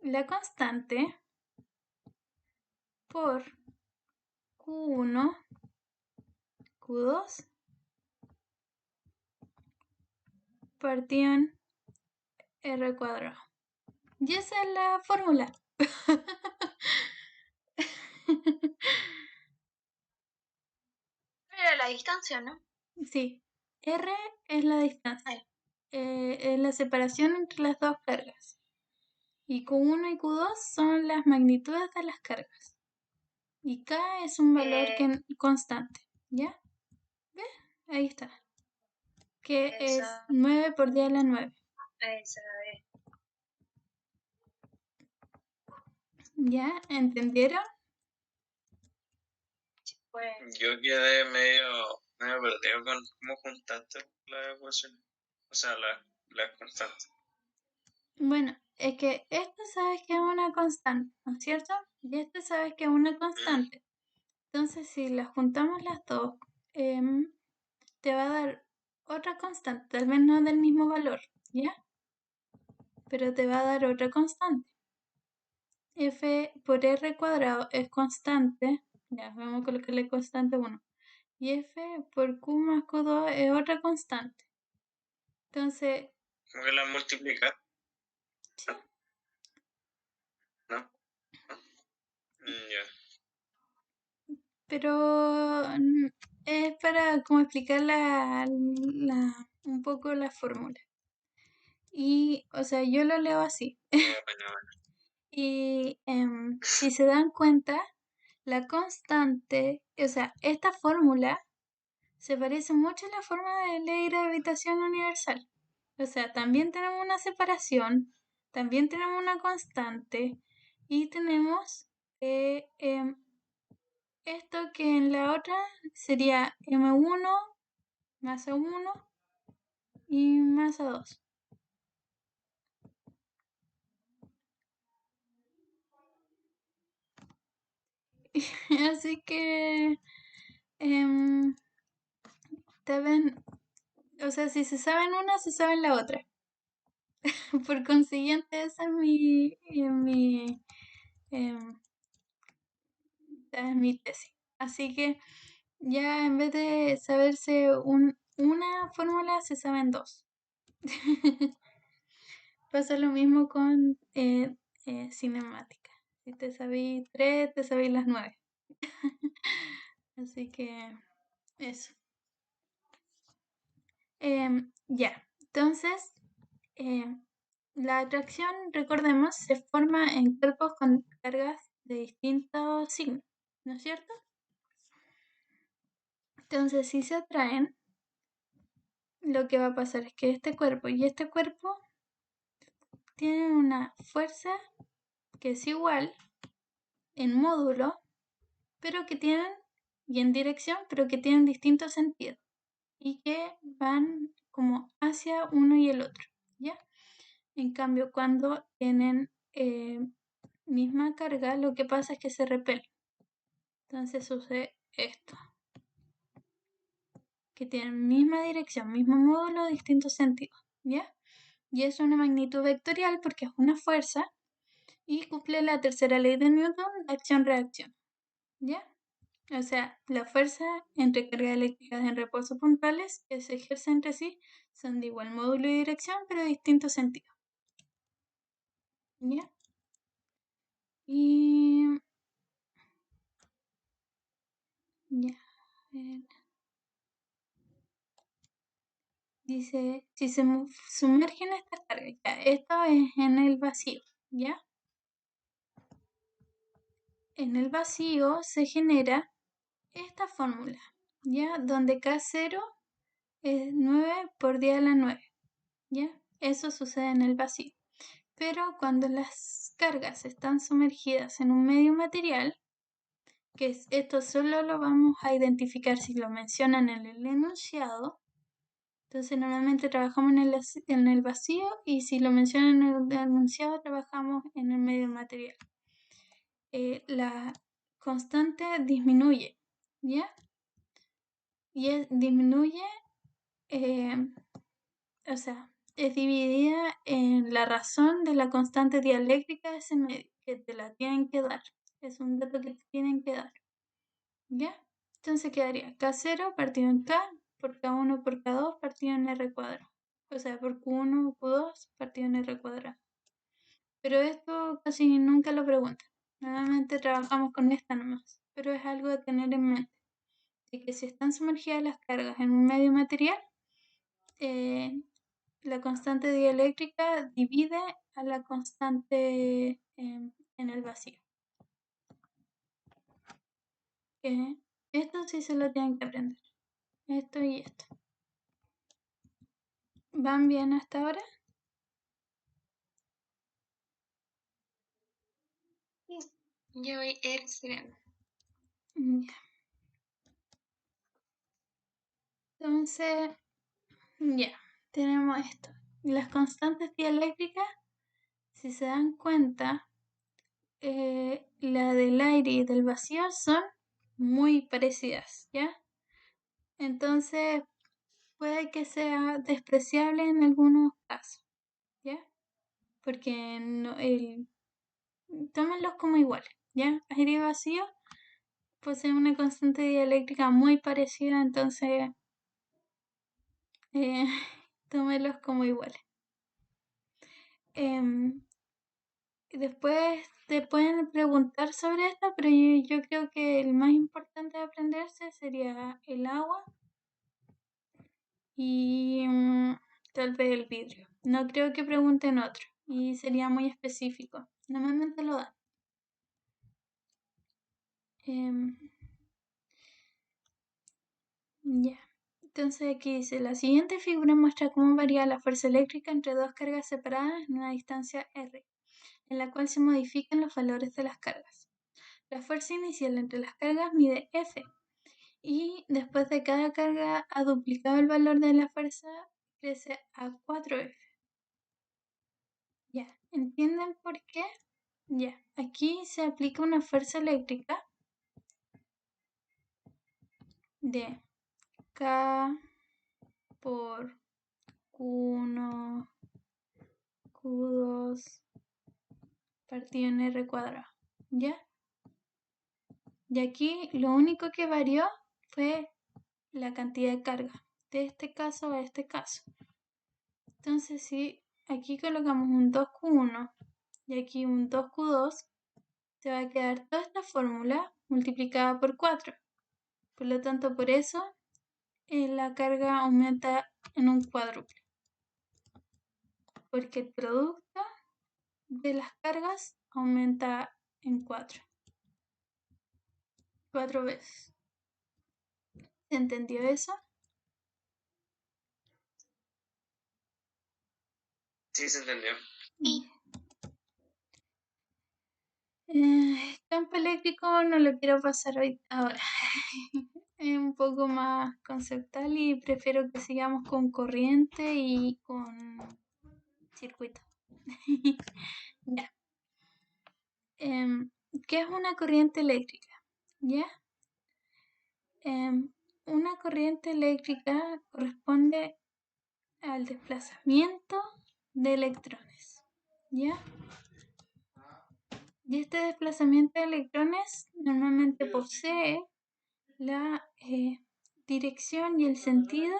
la constante por Q1, Q2 partido en R cuadrado. Y esa es la fórmula. Era la distancia, ¿no? Sí, R es la distancia. Es la separación entre las dos cargas. Y Q1 y Q2 son las magnitudes de las cargas. Y K es un valor constante. ¿Ya? ¿Ves? Ahí está. Que es 9 por 10 a la 9. Esa es. ¿Ya? ¿Entendieron? Pues, Yo quedé medio perdido con cómo juntaste las ecuaciones. O sea, las constantes. Bueno, es que esto sabes que es una constante, ¿no es cierto? Y esto sabes que es una constante. Entonces, si las juntamos las dos, te va a dar otra constante, tal vez no del mismo valor, ¿ya? Pero te va a dar otra constante. F por R cuadrado es constante, ya, vamos a colocarle constante 1. y F por Q más Q2 es otra constante. Entonces... ¿Cómo que la multiplicar? Sí. ¿No? Ya. Pero es para como explicar un poco la fórmula. Y, o sea, yo lo leo así. Bueno. Y si se dan cuenta, la constante, o sea, esta fórmula se parece mucho a la forma de ley de gravitación universal. O sea, también tenemos una separación, también tenemos una constante y tenemos esto que en la otra sería M1 más A1 y más A2. Así que deben, o sea, si se saben una, se saben la otra. Por consiguiente, esa es mi tesis. Así que ya en vez de saberse una fórmula, se saben dos. Pasa lo mismo con cinemática. Si te sabí 3, te sabí las 9. Así que eso. Ya, entonces la atracción, recordemos, se forma en cuerpos con cargas de distintos signos, ¿no es cierto? Entonces, si se atraen, lo que va a pasar es que este cuerpo y este cuerpo tienen una fuerza que es igual en módulo, pero que tienen, y en dirección, pero que tienen distintos sentidos y que van como hacia uno y el otro, ¿ya? En cambio, cuando tienen misma carga, lo que pasa es que se repelen. Entonces sucede esto, que tienen misma dirección, mismo módulo, distintos sentidos, ¿ya? Y es una magnitud vectorial porque es una fuerza y cumple la tercera ley de Newton de acción-reacción, ¿ya? O sea, la fuerza entre cargas eléctricas en reposo puntuales que se ejercen entre sí son de igual módulo y dirección, pero de distintos sentidos. ¿Ya? Y... ya. A ver. Dice, si se sumergen estas cargas, ya, esto es en el vacío, ¿ya? En el vacío se genera esta fórmula, ¿ya? Donde K0 es 9 por 10 a la 9, ¿ya? Eso sucede en el vacío. Pero cuando las cargas están sumergidas en un medio material, que esto solo lo vamos a identificar si lo mencionan en el enunciado, entonces normalmente trabajamos en el vacío y si lo mencionan en el enunciado trabajamos en el medio material. La constante disminuye, ¿ya? Y disminuye, o sea, es dividida en la razón de la constante dialéctrica de ese medio, que te la tienen que dar. Es un dato que te tienen que dar, ¿ya? Entonces quedaría K0 partido en K por K1 por K2 partido en R cuadrado. O sea, por Q1 o Q2 partido en R cuadrado. Pero esto casi nunca lo preguntan. Normalmente trabajamos con esta nomás. Pero es algo de tener en mente. De que si están sumergidas las cargas en un medio material, la constante dieléctrica divide a la constante en el vacío. Esto sí se lo tienen que aprender. Esto y esto. ¿Van bien hasta ahora? Yo voy excelente. Ya. Entonces, ya, tenemos esto. Las constantes dieléctricas, si se dan cuenta, la del aire y del vacío son muy parecidas, ¿ya? Entonces, puede que sea despreciable en algunos casos, ¿ya? Porque tómenlos como iguales, ¿ya? Aire y vacío poseen una constante dieléctrica muy parecida, entonces tómelos como iguales. Después te pueden preguntar sobre esto, pero yo creo que el más importante de aprenderse sería el agua y tal vez el vidrio. No creo que pregunten otro y sería muy específico. Normalmente lo dan. Ya. Entonces aquí dice, la siguiente figura muestra cómo varía la fuerza eléctrica entre dos cargas separadas en una distancia r, en la cual se modifican los valores de las cargas. La fuerza inicial entre las cargas mide F, y después de cada carga ha duplicado el valor de la fuerza, crece a 4F. Ya, ¿entienden por qué? Ya, aquí se aplica una fuerza eléctrica de K por Q1, Q2 partido en R cuadrado, ¿ya? Y aquí lo único que varió fue la cantidad de carga, de este caso a este caso. Entonces, si aquí colocamos un 2Q1 y aquí un 2Q2, te va a quedar toda esta fórmula multiplicada por 4. Por lo tanto, por eso la carga aumenta en un cuádruple. Porque el producto de las cargas aumenta en 4. 4 veces. ¿Se entendió eso? Sí, se entendió. Campo eléctrico no lo quiero pasar hoy ahora. Es un poco más conceptual y prefiero que sigamos con corriente y con circuito. Ya. ¿Qué es una corriente eléctrica? ¿Ya? Una corriente eléctrica corresponde al desplazamiento de electrones. ¿Ya? Y este desplazamiento de electrones normalmente posee la dirección y el sentido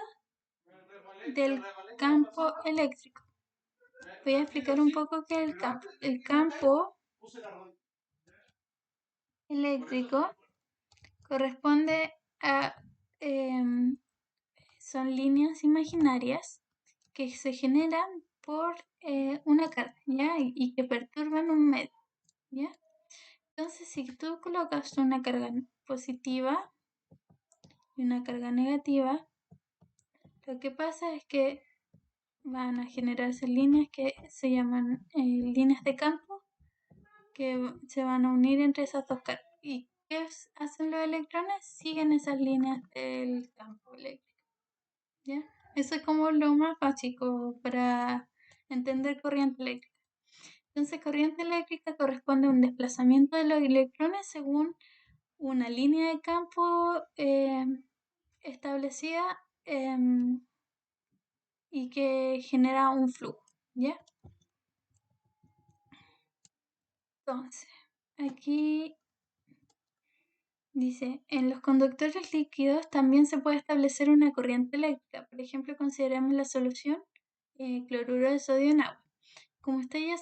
del campo eléctrico. Voy a explicar un poco qué es el campo. El campo eléctrico corresponde a... son líneas imaginarias que se generan por una carga, ¿ya? Y que perturban un medio, ¿ya? Entonces, si tú colocas una carga positiva y una carga negativa, lo que pasa es que van a generarse líneas que se llaman líneas de campo, que se van a unir entre esas dos cargas. ¿Y qué hacen los electrones? Siguen esas líneas del campo eléctrico, ¿ya? Eso es como lo más básico para entender corriente eléctrica. Entonces, corriente eléctrica corresponde a un desplazamiento de los electrones según una línea de campo establecida y que genera un flujo, ¿ya? Entonces, aquí dice, en los conductores líquidos también se puede establecer una corriente eléctrica. Por ejemplo, consideremos la solución cloruro de sodio en agua. Como usted ya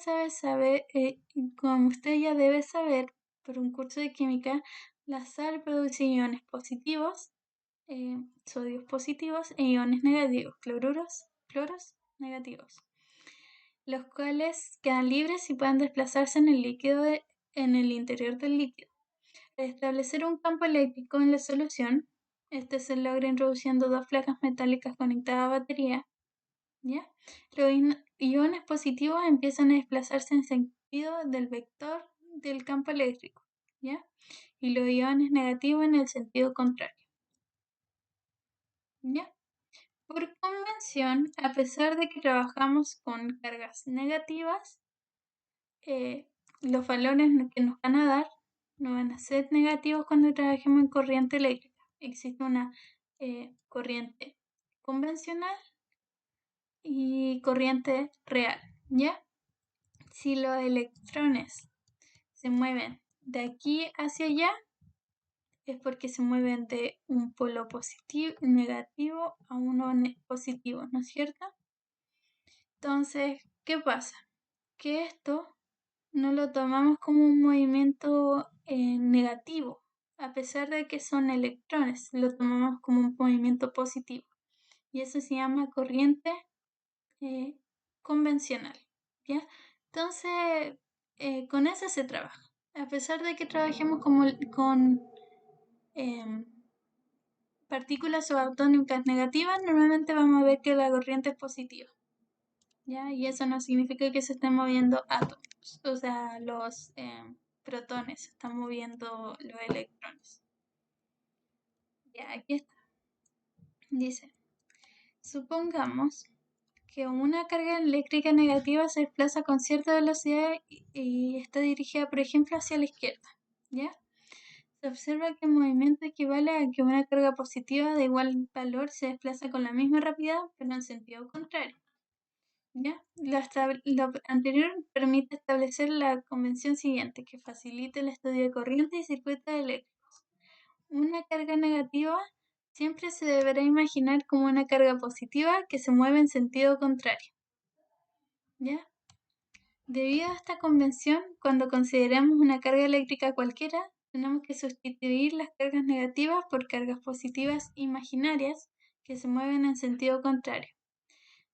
debe saber por un curso de química, la sal produce iones positivos, sodios positivos, e iones negativos, cloros negativos, los cuales quedan libres y pueden desplazarse en el interior del líquido. Al establecer un campo eléctrico en la solución, este se logra introduciendo dos placas metálicas conectadas a batería, ¿ya? Los iones positivos empiezan a desplazarse en sentido del vector del campo eléctrico, ¿ya? Y los iones negativos en el sentido contrario, ¿ya? Por convención, a pesar de que trabajamos con cargas negativas, los valores que nos van a dar no van a ser negativos cuando trabajemos en corriente eléctrica. Existe una corriente convencional y corriente real, ¿ya? Si los electrones se mueven de aquí hacia allá, es porque se mueven de un polo positivo, negativo a uno positivo, ¿no es cierto? Entonces, ¿qué pasa? Que esto no lo tomamos como un movimiento negativo, a pesar de que son electrones, lo tomamos como un movimiento positivo. Y eso se llama corriente convencional, ¿ya? Entonces, con eso se trabaja. A pesar de que trabajemos con partículas subatómicas negativas, normalmente vamos a ver que la corriente es positiva, ¿ya? Y eso no significa que se estén moviendo átomos, o sea, los protones, se están moviendo los electrones. Ya, aquí está. Dice, supongamos que una carga eléctrica negativa se desplaza con cierta velocidad y está dirigida, por ejemplo, hacia la izquierda, ¿ya? Se observa que el movimiento equivale a que una carga positiva de igual valor se desplaza con la misma rapidez, pero en sentido contrario. ¿Ya? Lo anterior permite establecer la convención siguiente, que facilite el estudio de corrientes y circuitos eléctricos. Una carga negativa siempre se deberá imaginar como una carga positiva que se mueve en sentido contrario. ¿Ya? Debido a esta convención, cuando consideramos una carga eléctrica cualquiera, tenemos que sustituir las cargas negativas por cargas positivas imaginarias que se mueven en sentido contrario.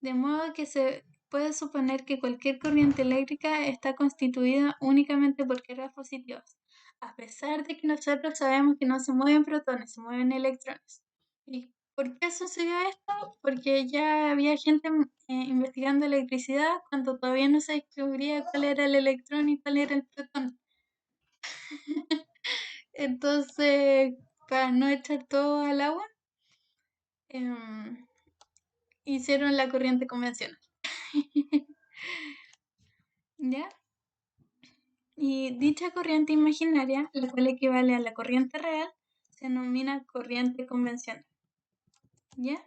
De modo que se puede suponer que cualquier corriente eléctrica está constituida únicamente por cargas positivas, a pesar de que nosotros sabemos que no se mueven protones, se mueven electrones. ¿Y por qué sucedió esto? Porque ya había gente investigando electricidad cuando todavía no se descubría cuál era el electrón y cuál era el protón. Entonces, para no echar todo al agua, hicieron la corriente convencional. ¿Ya? Y dicha corriente imaginaria, la cual equivale a la corriente real, se denomina corriente convencional. ¿Ya?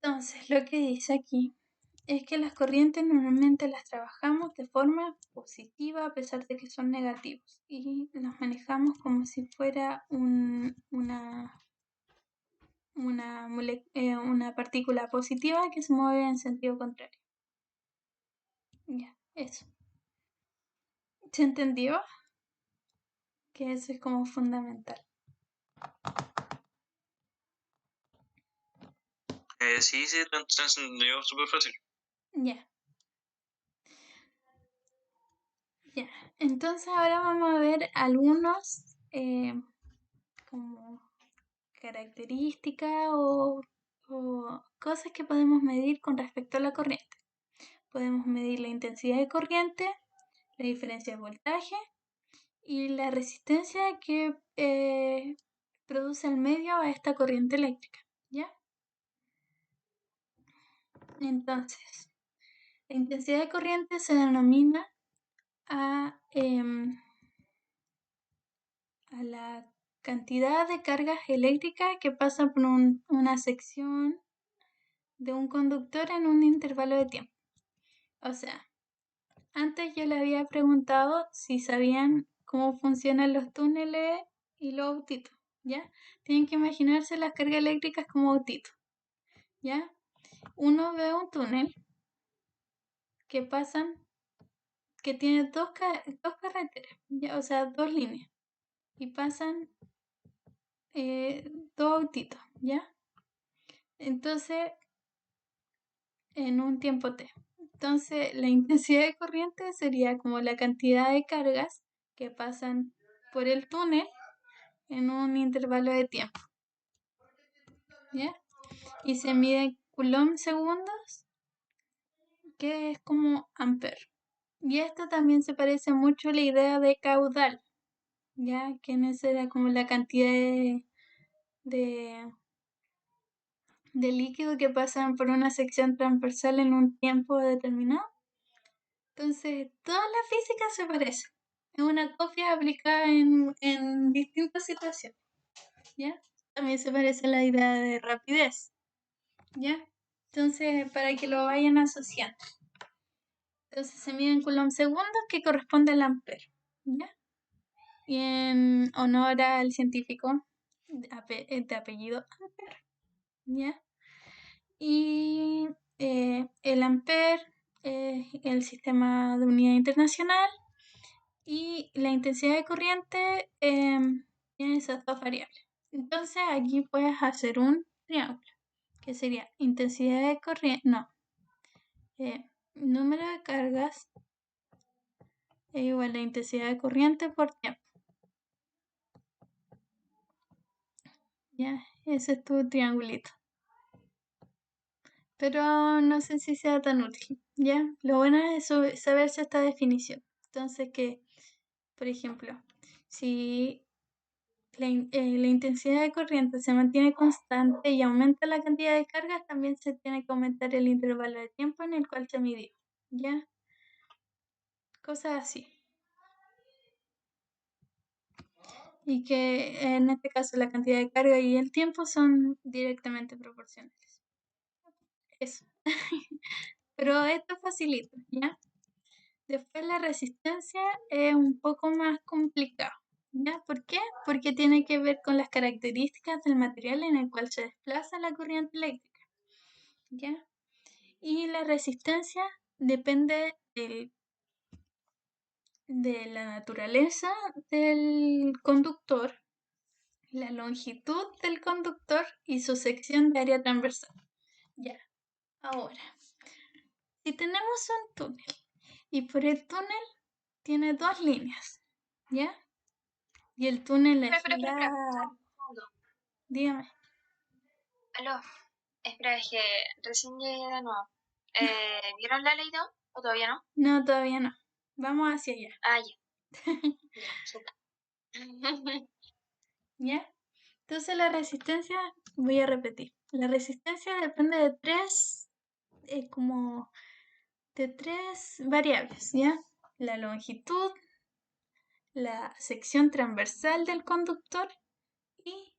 Entonces, lo que dice aquí es que las corrientes normalmente las trabajamos de forma positiva a pesar de que son negativos y las manejamos como si fuera una partícula positiva que se mueve en sentido contrario. Ya, eso. ¿Se entendió? Que eso es como fundamental. Sí, se entendió súper fácil. Ya. Ya. Entonces ahora vamos a ver algunos como características o cosas que podemos medir con respecto a la corriente. Podemos medir la intensidad de corriente, la diferencia de voltaje y la resistencia que produce el medio a esta corriente eléctrica, ¿ya? Entonces, la intensidad de corriente se denomina a la cantidad de cargas eléctricas que pasa por una sección de un conductor en un intervalo de tiempo. O sea, antes yo le había preguntado si sabían cómo funcionan los túneles y los autitos, ¿ya? Tienen que imaginarse las cargas eléctricas como autitos, ¿ya? Uno ve un túnel que tiene dos carreteras, ¿ya? O sea, dos líneas, y pasan dos autitos, ¿ya? Entonces, en un tiempo t. Entonces, la intensidad de corriente sería como la cantidad de cargas que pasan por el túnel en un intervalo de tiempo. ¿Ya? Y se mide en coulomb segundos, que es como ampere. Y esto también se parece mucho a la idea de caudal, ¿ya? Que en ese era como la cantidad de líquido que pasan por una sección transversal en un tiempo determinado. Entonces, toda la física se parece. Es una copia aplicada en distintas situaciones. ¿Ya? También se parece a la idea de rapidez. ¿Ya? Entonces, para que lo vayan asociando. Entonces, se miden coulomb segundos que corresponde al ampere. ¿Ya? y en honor al científico de apellido Ampere, ¿ya? Y el ampere es el sistema de unidad internacional y la intensidad de corriente tiene esas dos variables. Entonces aquí puedes hacer un triángulo, que sería intensidad de corriente, número de cargas es igual a intensidad de corriente por tiempo. Ya, ese es tu triangulito. Pero no sé si sea tan útil, ¿ya? Lo bueno es saberse esta definición. Entonces que, por ejemplo, si la intensidad de corriente se mantiene constante y aumenta la cantidad de cargas, también se tiene que aumentar el intervalo de tiempo en el cual se midió, ¿ya? Cosas así. Y que en este caso la cantidad de carga y el tiempo son directamente proporcionales. Eso. Pero esto facilita, ¿ya? Después la resistencia es un poco más complicado, ¿ya? ¿Por qué? Porque tiene que ver con las características del material en el cual se desplaza la corriente eléctrica, ¿ya? Y la resistencia depende de la naturaleza del conductor, la longitud del conductor y su sección de área transversal. Ya, ahora, si tenemos un túnel y por el túnel tiene dos líneas, ¿ya? Y el túnel es Espera. largo. Dígame. Aló, espera, es que recién llegué de nuevo. ¿Vieron la ley 2 o todavía no? No, todavía no. Vamos hacia allá. Ah, ya. Ya, súper. ¿Ya? Entonces la resistencia, voy a repetir. La resistencia depende de tres variables, ¿ya? La longitud, la sección transversal del conductor y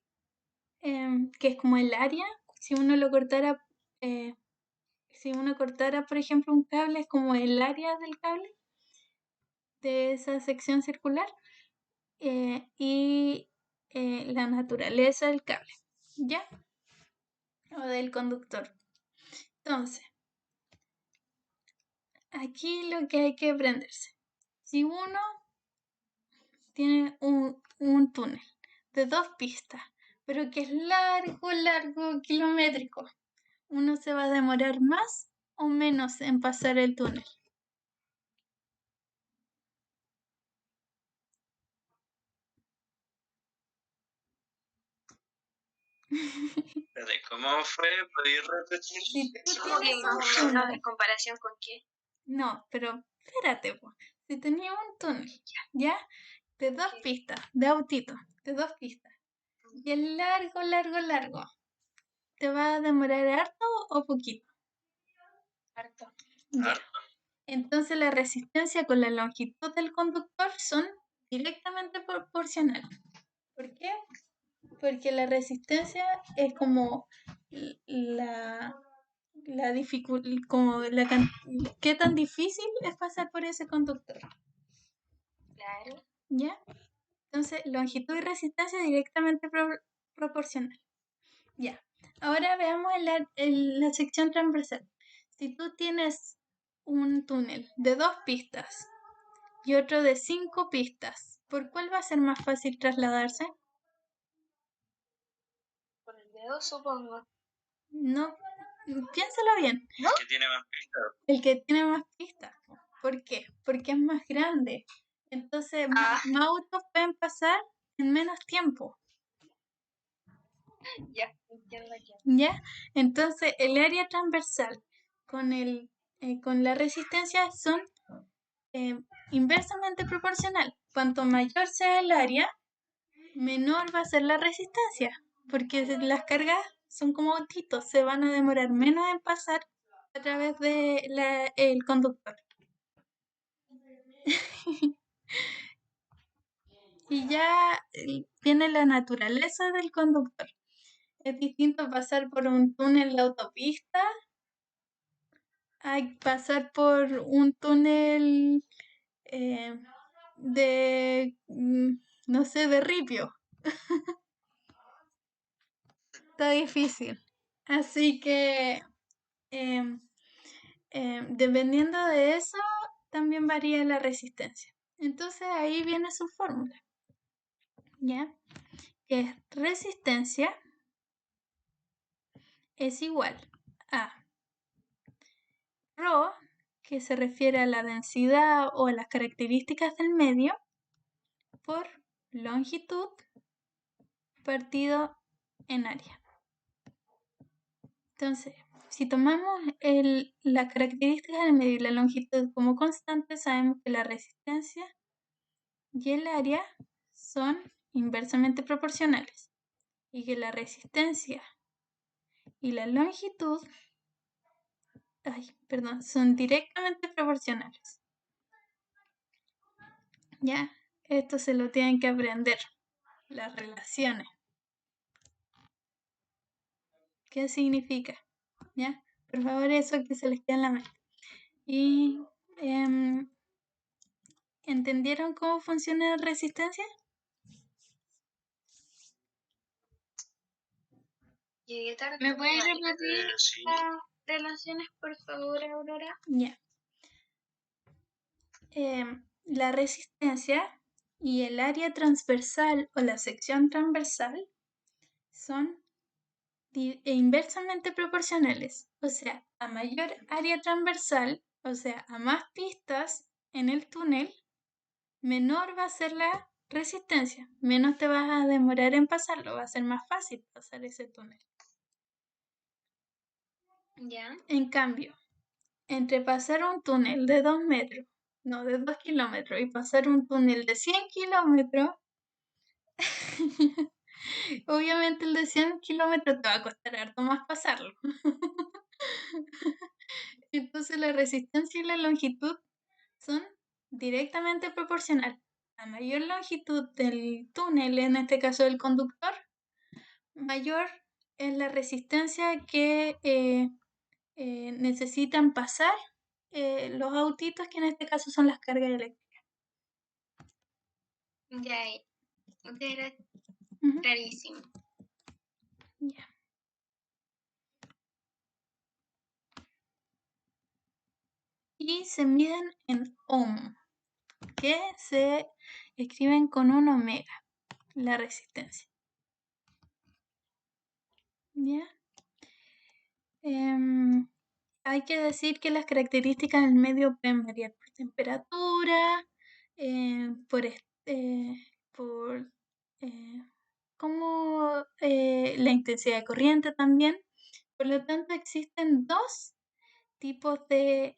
que es como el área. Si uno lo cortara, por ejemplo, un cable, es como el área del cable de esa sección circular y la naturaleza del cable, ¿ya? O del conductor. Entonces, aquí lo que hay que aprenderse. Si uno tiene un túnel de 2 pistas, pero que es largo, kilométrico, uno se va a demorar más o menos en pasar el túnel. ¿Cómo fue? ¿Podéis repetir? Si tú ¿Cómo que tienes más un o menos túnel, en comparación con qué? no, pero espérate, po. Si tenías un túnel, ¿ya? De 2 pistas, de autito, de 2 pistas, y es largo, ¿te va a demorar harto o poquito? Harto. Ya. Entonces la resistencia con la longitud del conductor son directamente proporcionales. ¿Por qué? Porque la resistencia es como la dificultad, qué tan difícil es pasar por ese conductor. Claro. ¿Ya? Entonces, longitud y resistencia directamente proporcional. Ya. Ahora veamos la sección transversal. Si tú tienes un túnel de 2 pistas y otro de 5 pistas, ¿por cuál va a ser más fácil trasladarse? Por el dedo, supongo. No, piénsalo bien. Que tiene más pistas. El que tiene más pistas. ¿Por qué? Porque es más grande. Entonces, más autos pueden pasar en menos tiempo. Ya, entiendo ya. ¿Ya? Entonces, el área transversal con la resistencia son inversamente proporcional. Cuanto mayor sea el área, menor va a ser la resistencia, porque las cargas son como autitos, se van a demorar menos en pasar a través de el conductor. Y ya viene la naturaleza del conductor. Es distinto pasar por un túnel de autopista a pasar por un túnel de, no sé, de ripio. Está difícil. Así que, dependiendo de eso, también varía la resistencia. Entonces ahí viene su fórmula, ¿ya? Que es resistencia es igual a ρ, que se refiere a la densidad o a las características del medio, por longitud partido en área. Entonces, si tomamos la característica del medio y la longitud como constante, sabemos que la resistencia y el área son inversamente proporcionales y que la resistencia y la longitud son directamente proporcionales. ¿Ya? Esto se lo tienen que aprender, las relaciones. ¿Qué significa? ¿Ya? Por favor, eso que se les quede en la mente. Y ¿entendieron cómo funciona la resistencia? Llegué tarde. ¿Me puedes repetir Sí. las relaciones, por favor, Aurora? Ya. La resistencia y el área transversal o la sección transversal son inversamente proporcionales. O sea, a mayor área transversal, o sea, a más pistas en el túnel, menor va a ser la resistencia, menos te vas a demorar en pasarlo, va a ser más fácil pasar ese túnel. Ya. En cambio, entre pasar un túnel de 2 metros, no, de 2 kilómetros, y pasar un túnel de 100 kilómetros, obviamente el de 100 kilómetros te va a costar harto más pasarlo. Entonces la resistencia y la longitud son directamente proporcionales. A mayor longitud del túnel, en este caso del conductor, mayor es la resistencia que necesitan pasar los autitos, que en este caso son las cargas eléctricas. Ya, era clarísimo. Ya. Y se miden en ohm, que se escriben con un omega, la resistencia. ¿Ya? Hay que decir que las características del medio pueden variar por temperatura, como la intensidad de corriente también. Por lo tanto, existen dos tipos de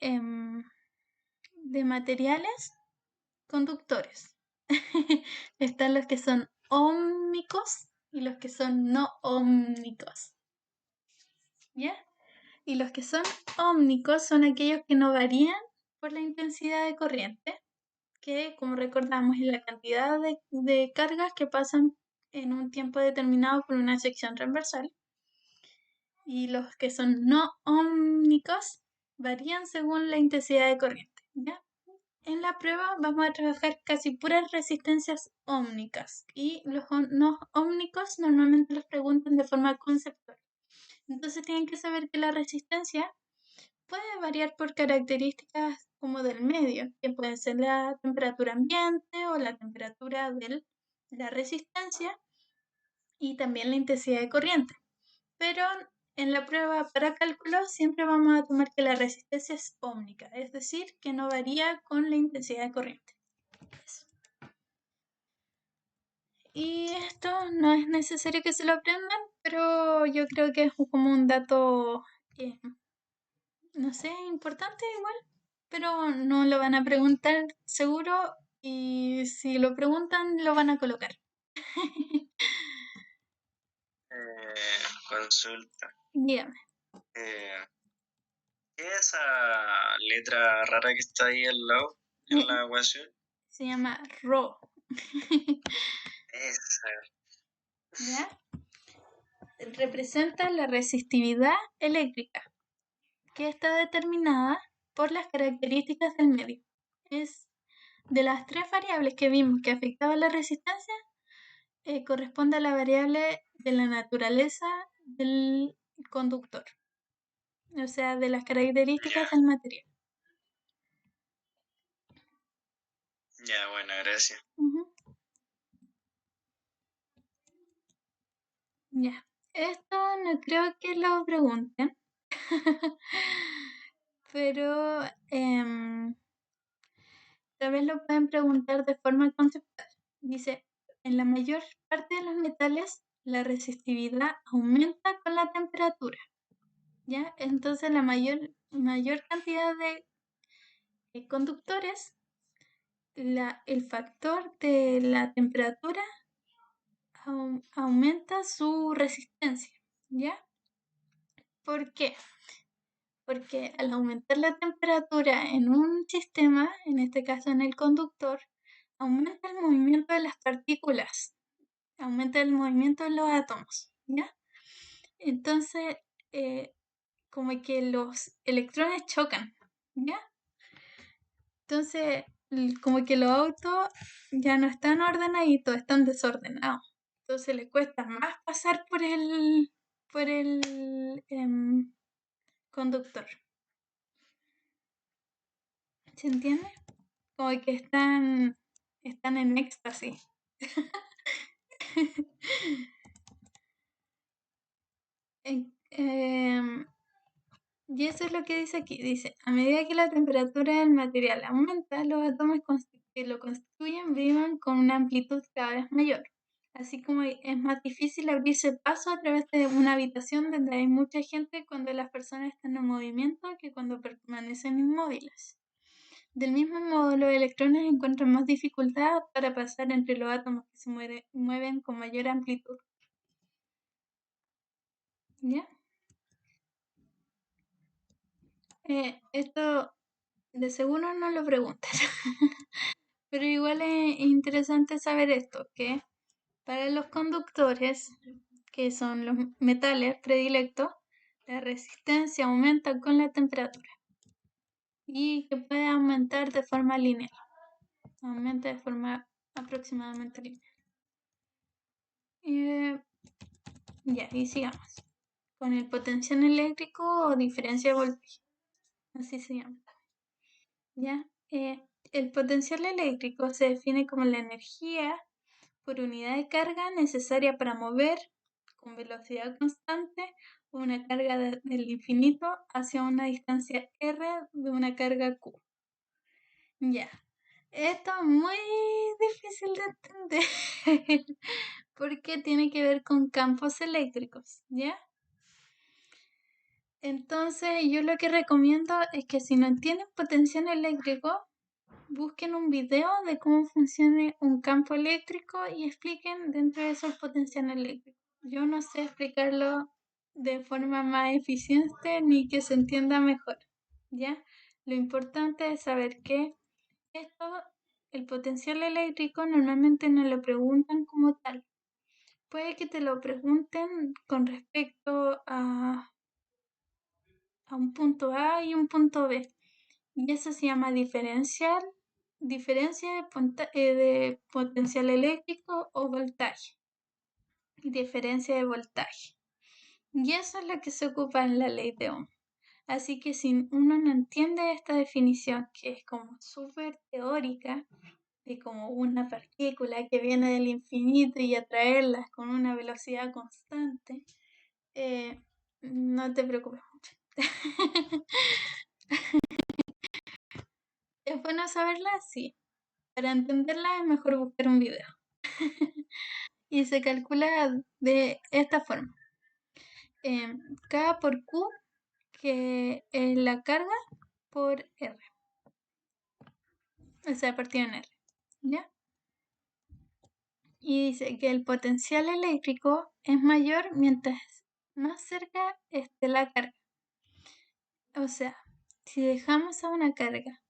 materiales conductores. Están los que son ómnicos y los que son no ómnicos. ¿Ya? Y los que son ómnicos son aquellos que no varían por la intensidad de corriente, que, como recordamos, es la cantidad de cargas que pasan en un tiempo determinado por una sección transversal. Y los que son no ómnicos varían según la intensidad de corriente. ¿Ya? En la prueba vamos a trabajar casi puras resistencias ómnicas, y los no ómnicos normalmente los preguntan de forma conceptual. Entonces tienen que saber que la resistencia puede variar por características como del medio, que pueden ser la temperatura ambiente o la temperatura de la resistencia y también la intensidad de corriente. Pero en la prueba para cálculo siempre vamos a tomar que la resistencia es ómnica, es decir, que no varía con la intensidad de corriente. Eso. Y esto no es necesario que se lo aprendan, pero yo creo que es como un dato, no sé, importante igual, pero no lo van a preguntar seguro, y si lo preguntan lo van a colocar. Consulta. Dígame. ¿Qué es esa letra rara que está ahí al lado en la ecuación? Se llama ρ. Esa. ¿Ya? Representa la resistividad eléctrica, que está determinada por las características del medio. Es De las tres variables que vimos que afectaban la resistencia, corresponde a la variable de la naturaleza del conductor, o sea, de las características del material. Ya, bueno, gracias. Ya, esto no creo que lo pregunten, pero tal vez lo pueden preguntar de forma conceptual. Dice, en la mayor parte de los metales, la resistividad aumenta con la temperatura. ¿Ya? Entonces la mayor cantidad de conductores, el factor de la temperatura aumenta su resistencia. ¿Ya? ¿Por qué? Porque al aumentar la temperatura en un sistema, en este caso en el conductor, aumenta el movimiento de las partículas, aumenta el movimiento de los átomos, ¿ya? Entonces, como que los electrones chocan, ¿ya? Entonces, como que los autos ya no están ordenaditos, están desordenados. Entonces les cuesta más pasar por el conductor. ¿Se entiende? Como que están en éxtasis. Y eso es lo que dice aquí. Dice, a medida que la temperatura del material aumenta, los átomos que lo constituyen viven con una amplitud cada vez mayor. Así como es más difícil abrirse paso a través de una habitación donde hay mucha gente cuando las personas están en movimiento que cuando permanecen inmóviles. Del mismo modo, los electrones encuentran más dificultad para pasar entre los átomos que se mueven con mayor amplitud. ¿Ya? Esto de seguro no lo preguntan, pero igual es interesante saber esto, que para los conductores, que son los metales predilectos, la resistencia aumenta con la temperatura y que puede aumentar de forma lineal, aumenta de forma aproximadamente lineal. Ya, y sigamos con el potencial eléctrico o diferencia de voltaje, así se llama. ¿Ya? El potencial eléctrico se define como la energía por unidad de carga necesaria para mover con velocidad constante una carga del infinito hacia una distancia r de una carga q. Ya, esto es muy difícil de entender porque tiene que ver con campos eléctricos, ¿ya? Entonces yo lo que recomiendo es que si no entienden potencial eléctrico, busquen un video de cómo funciona un campo eléctrico y expliquen dentro de eso el potencial eléctrico. Yo no sé explicarlo de forma más eficiente ni que se entienda mejor, ¿ya? Lo importante es saber que el potencial eléctrico normalmente no lo preguntan como tal. Puede que te lo pregunten con respecto a un punto A y un punto B. Y eso se llama diferencia de potencial eléctrico o voltaje. Diferencia de voltaje. Y eso es lo que se ocupa en la ley de Ohm. Así que si uno no entiende esta definición, que es como súper teórica, de como una partícula que viene del infinito y atraerlas con una velocidad constante, no te preocupes mucho. ¿Es bueno saberla? Sí. Para entenderla es mejor buscar un video. Y se calcula de esta forma. K por Q, que es la carga, por R. O sea, partido en R. ¿Ya? Y dice que el potencial eléctrico es mayor mientras más cerca esté la carga. O sea, si dejamos a una carga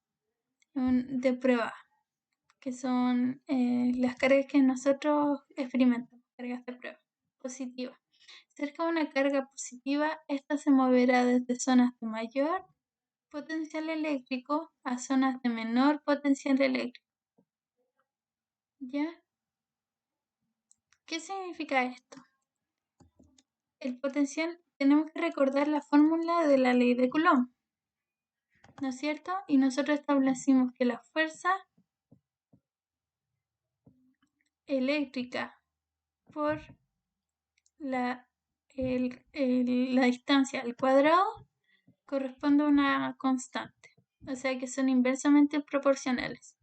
de prueba, que son las cargas que nosotros experimentamos, cargas de prueba positivas. Cerca de una carga positiva, esta se moverá desde zonas de mayor potencial eléctrico a zonas de menor potencial eléctrico. ¿Ya? ¿Qué significa esto? El potencial, tenemos que recordar la fórmula de la ley de Coulomb, ¿no es cierto? Y nosotros establecimos que la fuerza eléctrica por la distancia al cuadrado corresponde a una constante, o sea que son inversamente proporcionales.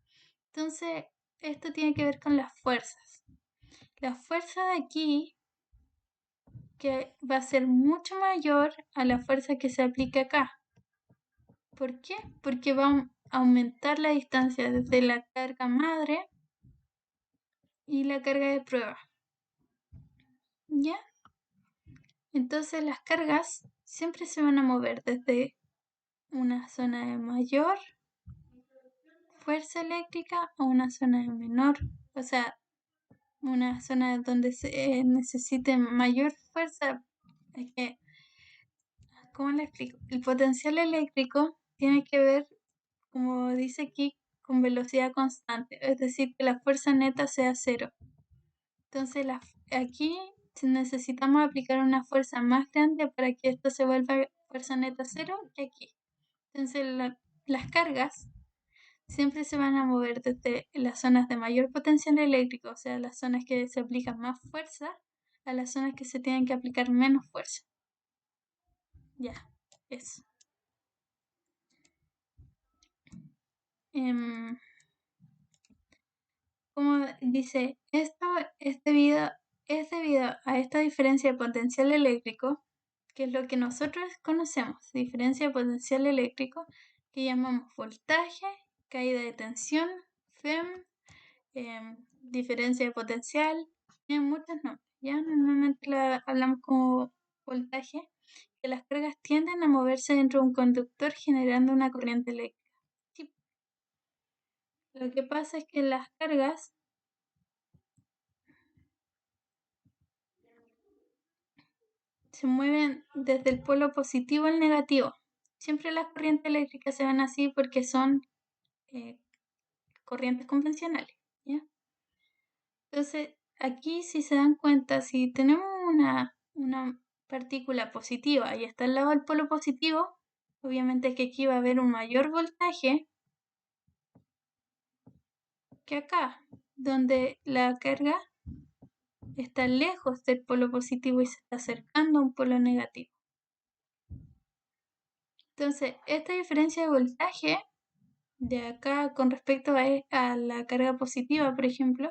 Entonces, esto tiene que ver con las fuerzas. La fuerza de aquí, que va a ser mucho mayor a la fuerza que se aplica acá. ¿Por qué? Porque va a aumentar la distancia desde la carga madre y la carga de prueba. ¿Ya? Entonces las cargas siempre se van a mover desde una zona de mayor fuerza eléctrica a una zona de menor, o sea, una zona donde se necesite mayor fuerza. Es que, ¿cómo le explico? El potencial eléctrico tiene que ver, como dice aquí, con velocidad constante, es decir, que la fuerza neta sea cero. Entonces, aquí necesitamos aplicar una fuerza más grande para que esto se vuelva fuerza neta cero que aquí. Entonces, las cargas siempre se van a mover desde las zonas de mayor potencial eléctrico, o sea, las zonas que se aplican más fuerza, a las zonas que se tienen que aplicar menos fuerza. Ya, eso. Como dice, esto es debido a esta diferencia de potencial eléctrico, que es lo que nosotros conocemos, diferencia de potencial eléctrico, que llamamos voltaje, caída de tensión, FEM, diferencia de potencial, tienen muchos nombres. Ya normalmente hablamos como voltaje, que las cargas tienden a moverse dentro de un conductor generando una corriente eléctrica. Sí. Lo que pasa es que las cargas se mueven desde el polo positivo al negativo. Siempre las corrientes eléctricas se ven así porque son corrientes convencionales, ¿ya? Entonces, aquí si se dan cuenta, si tenemos una partícula positiva y está al lado del polo positivo, obviamente que aquí va a haber un mayor voltaje que acá, donde la carga está lejos del polo positivo y se está acercando a un polo negativo. Entonces, esta diferencia de voltaje de acá con respecto a la carga positiva, por ejemplo,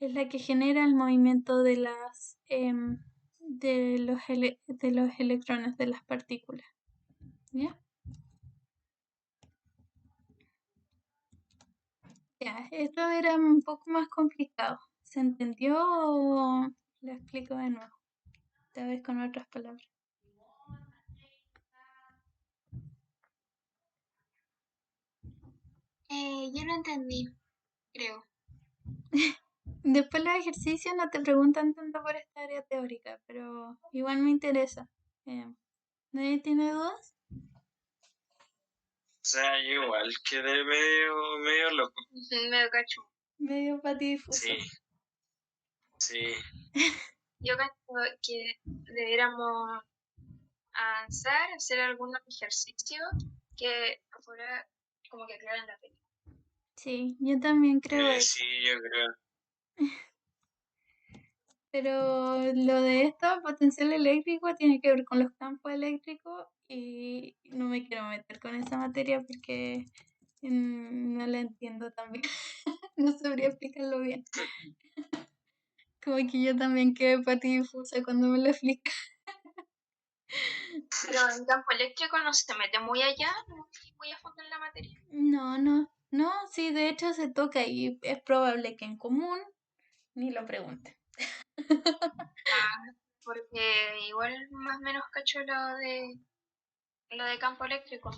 es la que genera el movimiento de los electrones, de las partículas. ¿Ya? Ya, esto era un poco más complicado. ¿Se entendió o lo explico de nuevo? Tal vez con otras palabras. Yo lo entendí, creo. Después los ejercicios no te preguntan tanto por esta área teórica, pero igual me interesa. ¿Nadie tiene dudas? O sea, yo igual quedé medio loco. Medio cacho. Medio patidifuso. Sí. Sí. Yo creo que debiéramos avanzar, hacer algunos ejercicios que fuera como que aclaran la película. Sí, yo también creo eso. Sí, yo creo. Pero lo de esto, potencial eléctrico, tiene que ver con los campos eléctricos y no me quiero meter con esa materia porque no la entiendo tan bien. No sabría explicarlo bien. Como que yo también quedé patidifusa cuando me lo explica. Pero en campo eléctrico no se mete muy allá, muy a fondo en la materia. No, sí, de hecho se toca y es probable que en común ni lo pregunte. Porque igual más o menos cacho lo de campo eléctrico.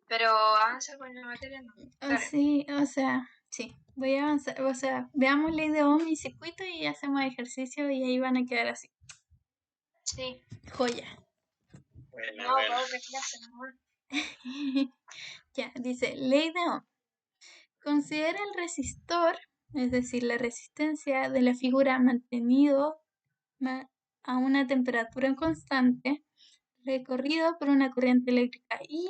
Pero avanza con la materia no. Claro. Sí, o sea, sí, voy a avanzar, o sea, veamos ley de Ohm y circuito y hacemos ejercicio y ahí van a quedar así. Sí. Joya. Bueno, No, para otra clase, amor. Ya, dice, ley de Ohm. Considera el resistor es decir, la resistencia de la figura mantenido a una temperatura constante, recorrido por una corriente eléctrica I,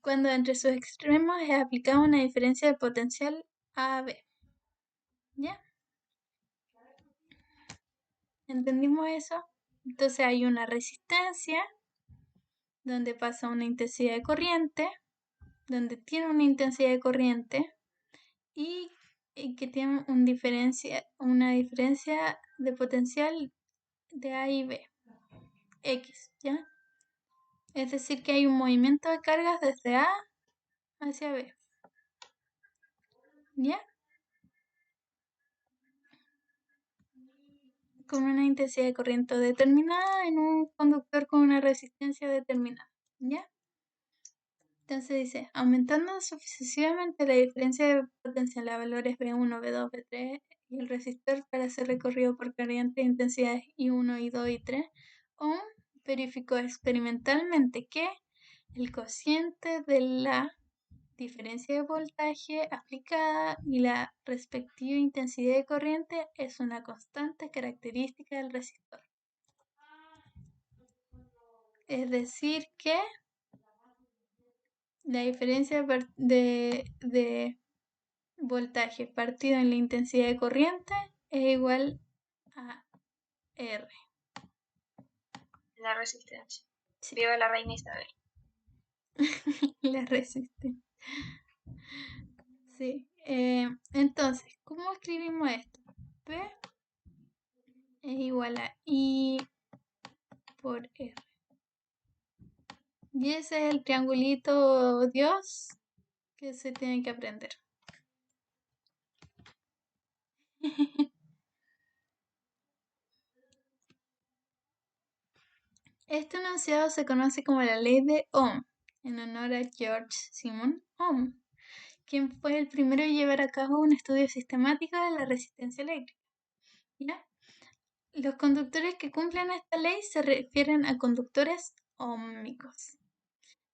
cuando entre sus extremos es aplicada una diferencia de potencial AB. ¿Ya? ¿Entendimos eso? Entonces hay una resistencia donde pasa una intensidad de corriente, donde tiene una intensidad de corriente y que tiene una diferencia de potencial de A y B, X, ¿ya? Es decir, que hay un movimiento de cargas desde A hacia B, ¿ya? Con una intensidad de corriente determinada en un conductor con una resistencia determinada, ¿ya? Entonces dice, aumentando sucesivamente la diferencia de potencial a valores B1, B2, B3 y el resistor para ser recorrido por corrientes de intensidades I1, I2 y I3, Ohm verificó experimentalmente que el cociente de la diferencia de voltaje aplicada y la respectiva intensidad de corriente es una constante característica del resistor. Es decir que la diferencia de voltaje partido en la intensidad de corriente es igual a R. La resistencia. Sí. Viva la reina Isabel. La resistencia. Sí. Entonces, ¿cómo escribimos esto? P es igual a I por R. Y ese es el triangulito Dios que se tiene que aprender. Este enunciado se conoce como la ley de Ohm, en honor a George Simon Ohm, quien fue el primero en llevar a cabo un estudio sistemático de la resistencia eléctrica. ¿Ya? Los conductores que cumplen esta ley se refieren a conductores óhmicos.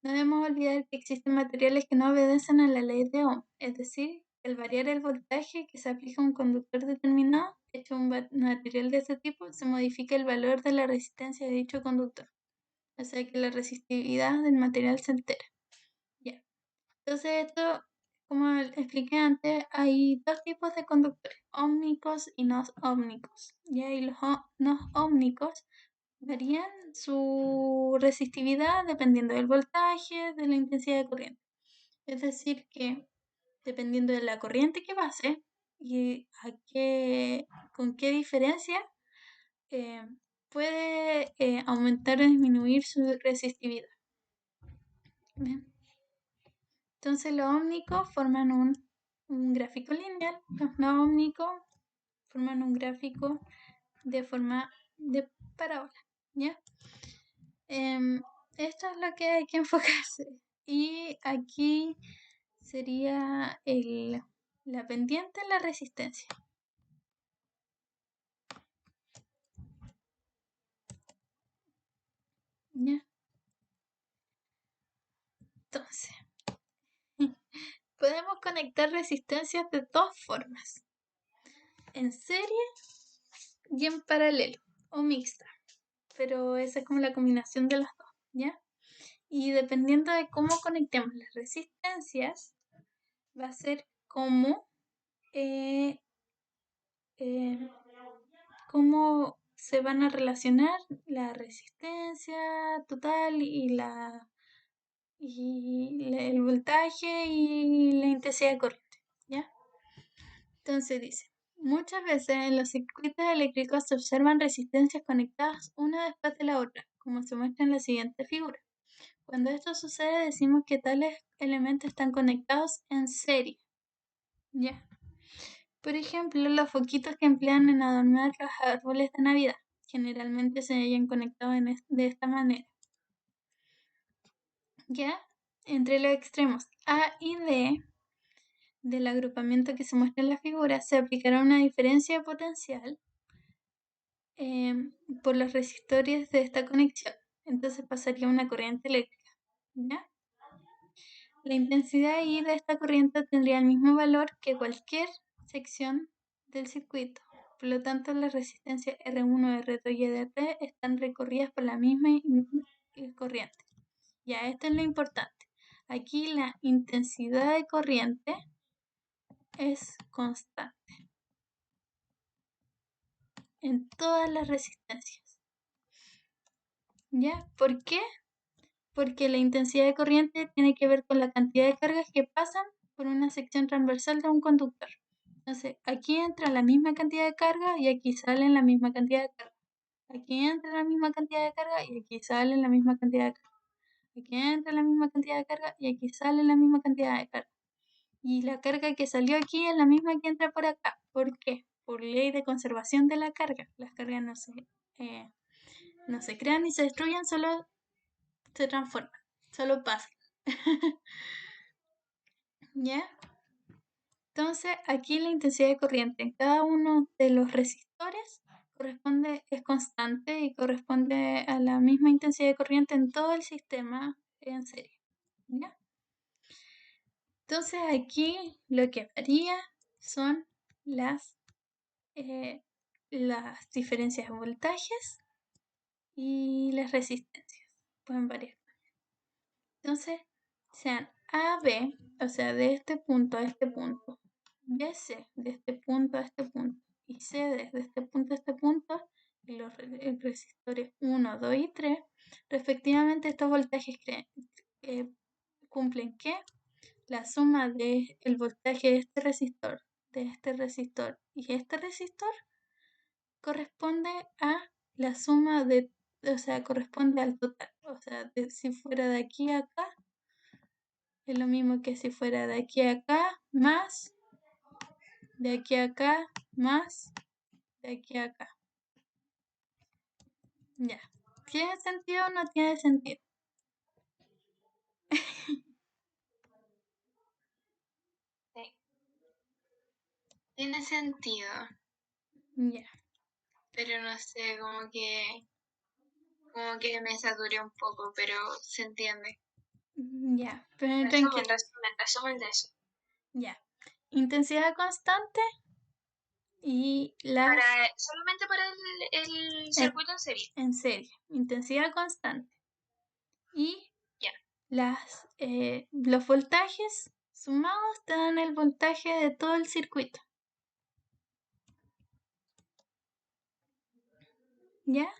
No debemos olvidar que existen materiales que no obedecen a la ley de Ohm, es decir, al variar el voltaje que se aplica a un conductor determinado, hecho un material de este tipo, se modifica el valor de la resistencia de dicho conductor. O sea que la resistividad del material se altera. Ya. Entonces esto, como expliqué antes, hay dos tipos de conductores, óhmicos y no óhmicos. Y los no óhmicos varían su resistividad dependiendo del voltaje, de la intensidad de corriente. Es decir que dependiendo de la corriente que pase y con qué diferencia, puede aumentar o disminuir su resistividad. ¿Bien? Entonces los óhmicos forman un gráfico lineal, los no óhmicos forman un gráfico de forma de parábola, ¿ya? Esto es lo que hay que enfocarse. Y aquí sería la pendiente, la resistencia. ¿Ya? Entonces, podemos conectar resistencias de dos formas. En serie y en paralelo o mixta. Pero esa es como la combinación de las dos, ¿ya? Y dependiendo de cómo conectemos las resistencias, va a ser cómo se van a relacionar la resistencia total y el voltaje y la intensidad de corriente, ¿ya? Entonces dice, muchas veces en los circuitos eléctricos se observan resistencias conectadas una después de la otra, como se muestra en la siguiente figura. Cuando esto sucede decimos que tales elementos están conectados en serie, ¿ya? Por ejemplo, los foquitos que emplean en adornar los árboles de Navidad generalmente se hayan conectado de esta manera. ¿Ya? Entre los extremos A y D del agrupamiento que se muestra en la figura se aplicará una diferencia de potencial por los resistores de esta conexión. Entonces pasaría una corriente eléctrica. ¿Ya? La intensidad I de esta corriente tendría el mismo valor que cualquier sección del circuito. Por lo tanto, las resistencias R1, R2 y R3 están recorridas por la misma corriente. Ya, esto es lo importante. Aquí la intensidad de corriente es constante en todas las resistencias. ¿Ya? ¿Por qué? Porque la intensidad de corriente tiene que ver con la cantidad de cargas que pasan por una sección transversal de un conductor. Entonces, aquí entra la misma cantidad de carga y aquí sale la misma cantidad de carga. Aquí entra la misma cantidad de carga y aquí sale la misma cantidad de carga. Aquí entra la misma cantidad de carga y aquí sale la misma cantidad de carga. Y la carga que salió aquí es la misma que entra por acá. ¿Por qué? Por ley de conservación de la carga. Las cargas no se crean ni se destruyen, solo se transforman, solo pasan. ¿Ya? Entonces, aquí la intensidad de corriente en cada uno de los resistores es constante y corresponde a la misma intensidad de corriente en todo el sistema en serie. ¿Ya? Entonces, aquí lo que varía son las diferencias de voltajes y las resistencias. Pueden variar. Entonces, sean AB, o sea, de este punto a este punto, BC de este punto a este punto y CD desde este punto a este punto, y los resistores 1, 2 y 3, respectivamente estos voltajes cumplen que la suma del voltaje de este resistor y este resistor corresponde a la suma o sea, corresponde al total. O sea, si fuera de aquí a acá, es lo mismo que si fuera de aquí a acá, más, de aquí a acá, más, de aquí a acá. Ya. ¿Tiene sentido o no tiene sentido? Sí. Tiene sentido. Ya. Pero no sé, como que me saturé un poco, pero se entiende. Ya, pero Resumen de eso. Ya. Intensidad constante y solamente para el circuito en serie. En serie. Intensidad constante. Y los voltajes sumados te dan el voltaje de todo el circuito. ¿Ya?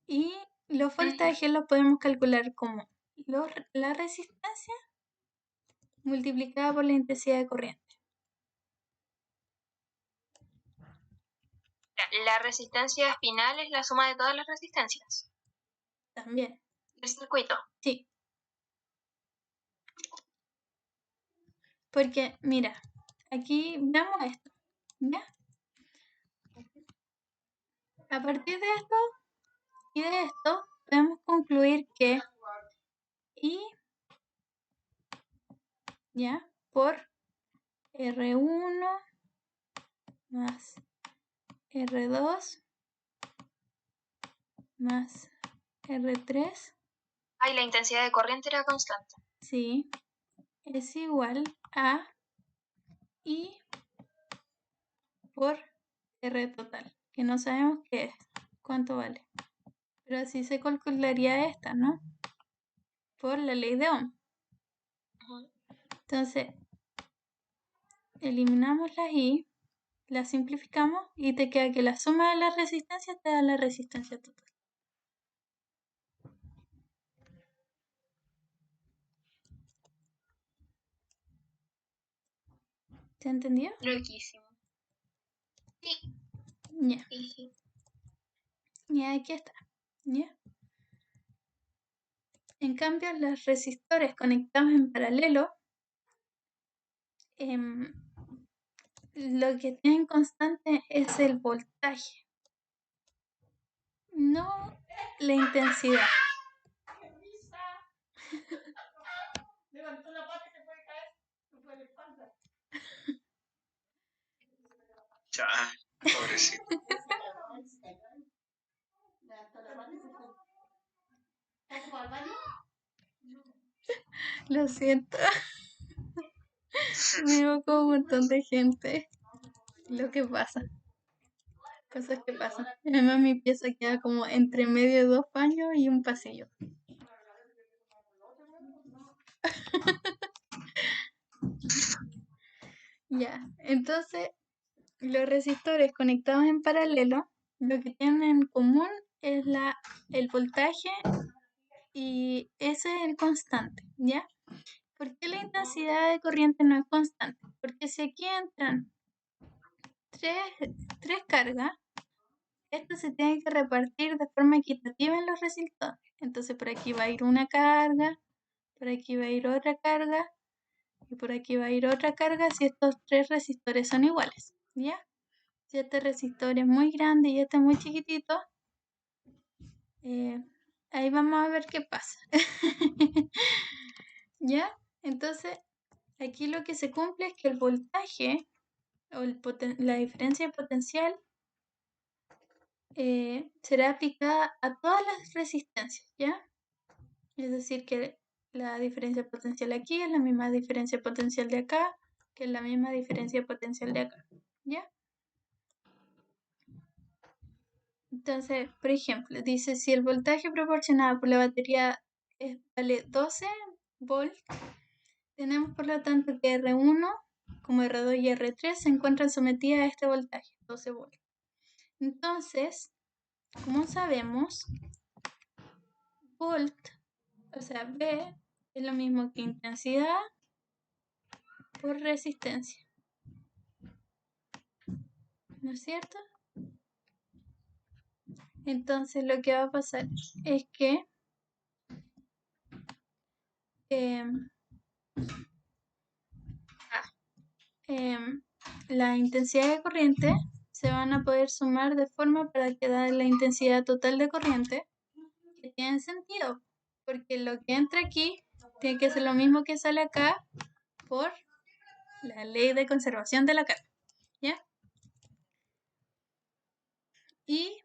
Y los voltajes los podemos calcular como la resistencia multiplicada por la intensidad de corriente. La resistencia final es la suma de todas las resistencias. También. ¿Del circuito? Sí. Porque, mira, aquí veamos esto. ¿Ya? A partir de esto y de esto, podemos concluir que I, ¿ya? Por R1 más R2 más R3. Ah, y la intensidad de corriente era constante. Sí, es igual a I por R total, que no sabemos qué es, cuánto vale. Pero así se calcularía esta, ¿no? Por la ley de Ohm. Entonces, eliminamos la I, la simplificamos y te queda que la suma de las resistencias te da la resistencia total. ¿Se entendió? Loquísimo. Sí. Ya. Sí. Y aquí está. ¿Ya? En cambio, los resistores conectados en paralelo, lo que tienen constante es el voltaje, no la intensidad. Levantó la pata y se puede caer. No puede espalda. Chá, pobrecito. Lo siento. Vivo con un montón de gente. Lo que pasa. Cosas que pasan. Además mi pieza queda como entre medio de 2 baños y un pasillo. Ya, entonces los resistores conectados en paralelo, lo que tienen en común es el voltaje y ese es el constante, ¿ya? ¿Por qué la intensidad de corriente no es constante? Porque si aquí entran tres cargas, esto se tiene que repartir de forma equitativa en los resistores. Entonces por aquí va a ir una carga, por aquí va a ir otra carga y por aquí va a ir otra carga si estos 3 resistores son iguales, ¿ya? Si este resistor es muy grande y este muy chiquitito, ahí vamos a ver qué pasa. ¿Ya? Entonces, aquí lo que se cumple es que el voltaje o la diferencia de potencial será aplicada a todas las resistencias, ¿ya? Es decir, que la diferencia potencial aquí es la misma diferencia potencial de acá, que es la misma diferencia potencial de acá, ¿ya? Entonces, por ejemplo, dice si el voltaje proporcionado por la batería vale 12 volts, tenemos por lo tanto que R1, como R2 y R3 se encuentran sometidas a este voltaje, 12 volts. Entonces, como sabemos, volt, o sea, V es lo mismo que intensidad por resistencia. ¿No es cierto? Entonces lo que va a pasar es que la intensidad de corriente se van a poder sumar de forma para que da la intensidad total de corriente, que tiene sentido, porque lo que entra aquí tiene que ser lo mismo que sale acá por la ley de conservación de la carga, ¿ya? Y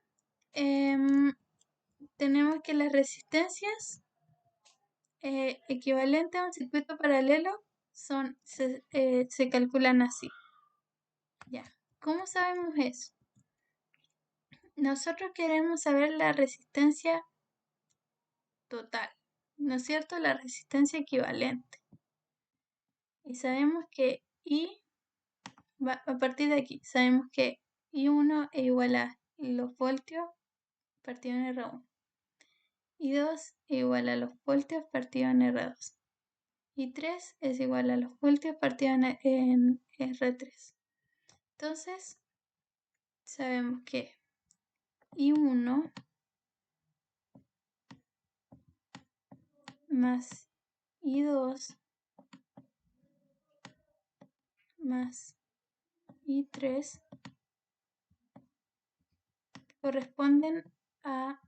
tenemos que las resistencias equivalentes a un circuito paralelo se calculan así. Ya. ¿Cómo sabemos eso? Nosotros queremos saber la resistencia total, ¿no es cierto? La resistencia equivalente. Y sabemos que I, a partir de aquí, sabemos que I1 es igual a los voltios partido en R1. I2 es igual a los voltios partido en R2. I3 es igual a los voltios partido en R3. Entonces, sabemos que I1 más I2 más I3 corresponden a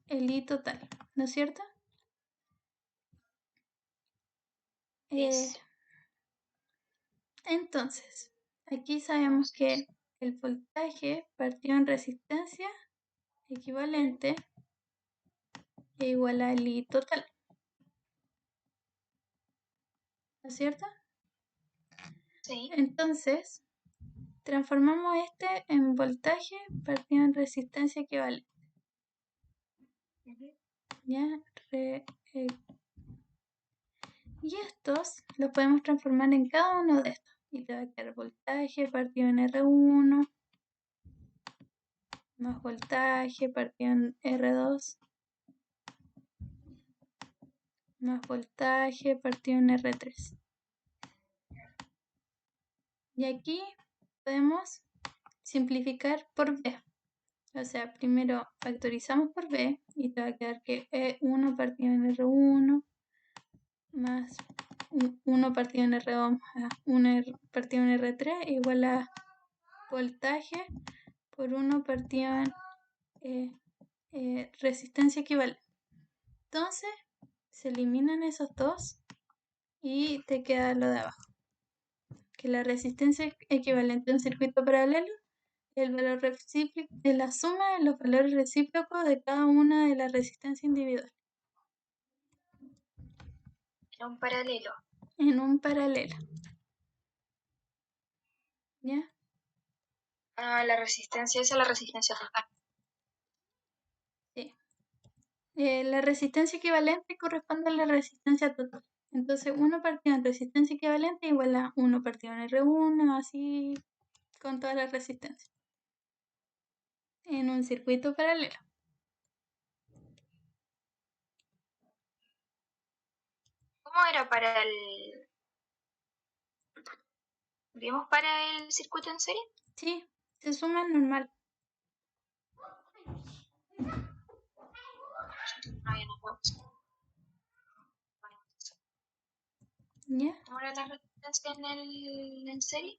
el I total, ¿no es cierto? Entonces, aquí sabemos que el voltaje partido en resistencia equivalente es igual al I total, ¿no es cierto? Sí. Entonces, transformamos este en voltaje partido en resistencia equivalente. ¿Ya? Y estos los podemos transformar en cada uno de estos. Y te va a quedar voltaje partido en R1 más voltaje partido en R2 más voltaje partido en R3. Y aquí podemos simplificar por B. O sea, primero factorizamos por B y te va a quedar que E1 partido en R1 más 1 partido en R2 más 1 partido en R3 igual a voltaje por 1 partido en resistencia equivalente. Entonces, se eliminan esos dos y te queda lo de abajo. Que la resistencia equivalente a un circuito paralelo es el valor recíproco de la suma de los valores recíprocos de cada una de las resistencias individuales. Un paralelo. En un paralelo. ¿Ya? La resistencia, esa es la resistencia total. Sí. La resistencia equivalente corresponde a la resistencia total. Entonces, 1 partido en resistencia equivalente igual a 1 partido en R1, así con todas las resistencias. En un circuito paralelo. ¿Cómo era para el... ¿Vimos para el circuito en serie? Sí, se suma normal. Ay, no puedo. ¿Ya? ¿Cómo era la resistencia en el en serie?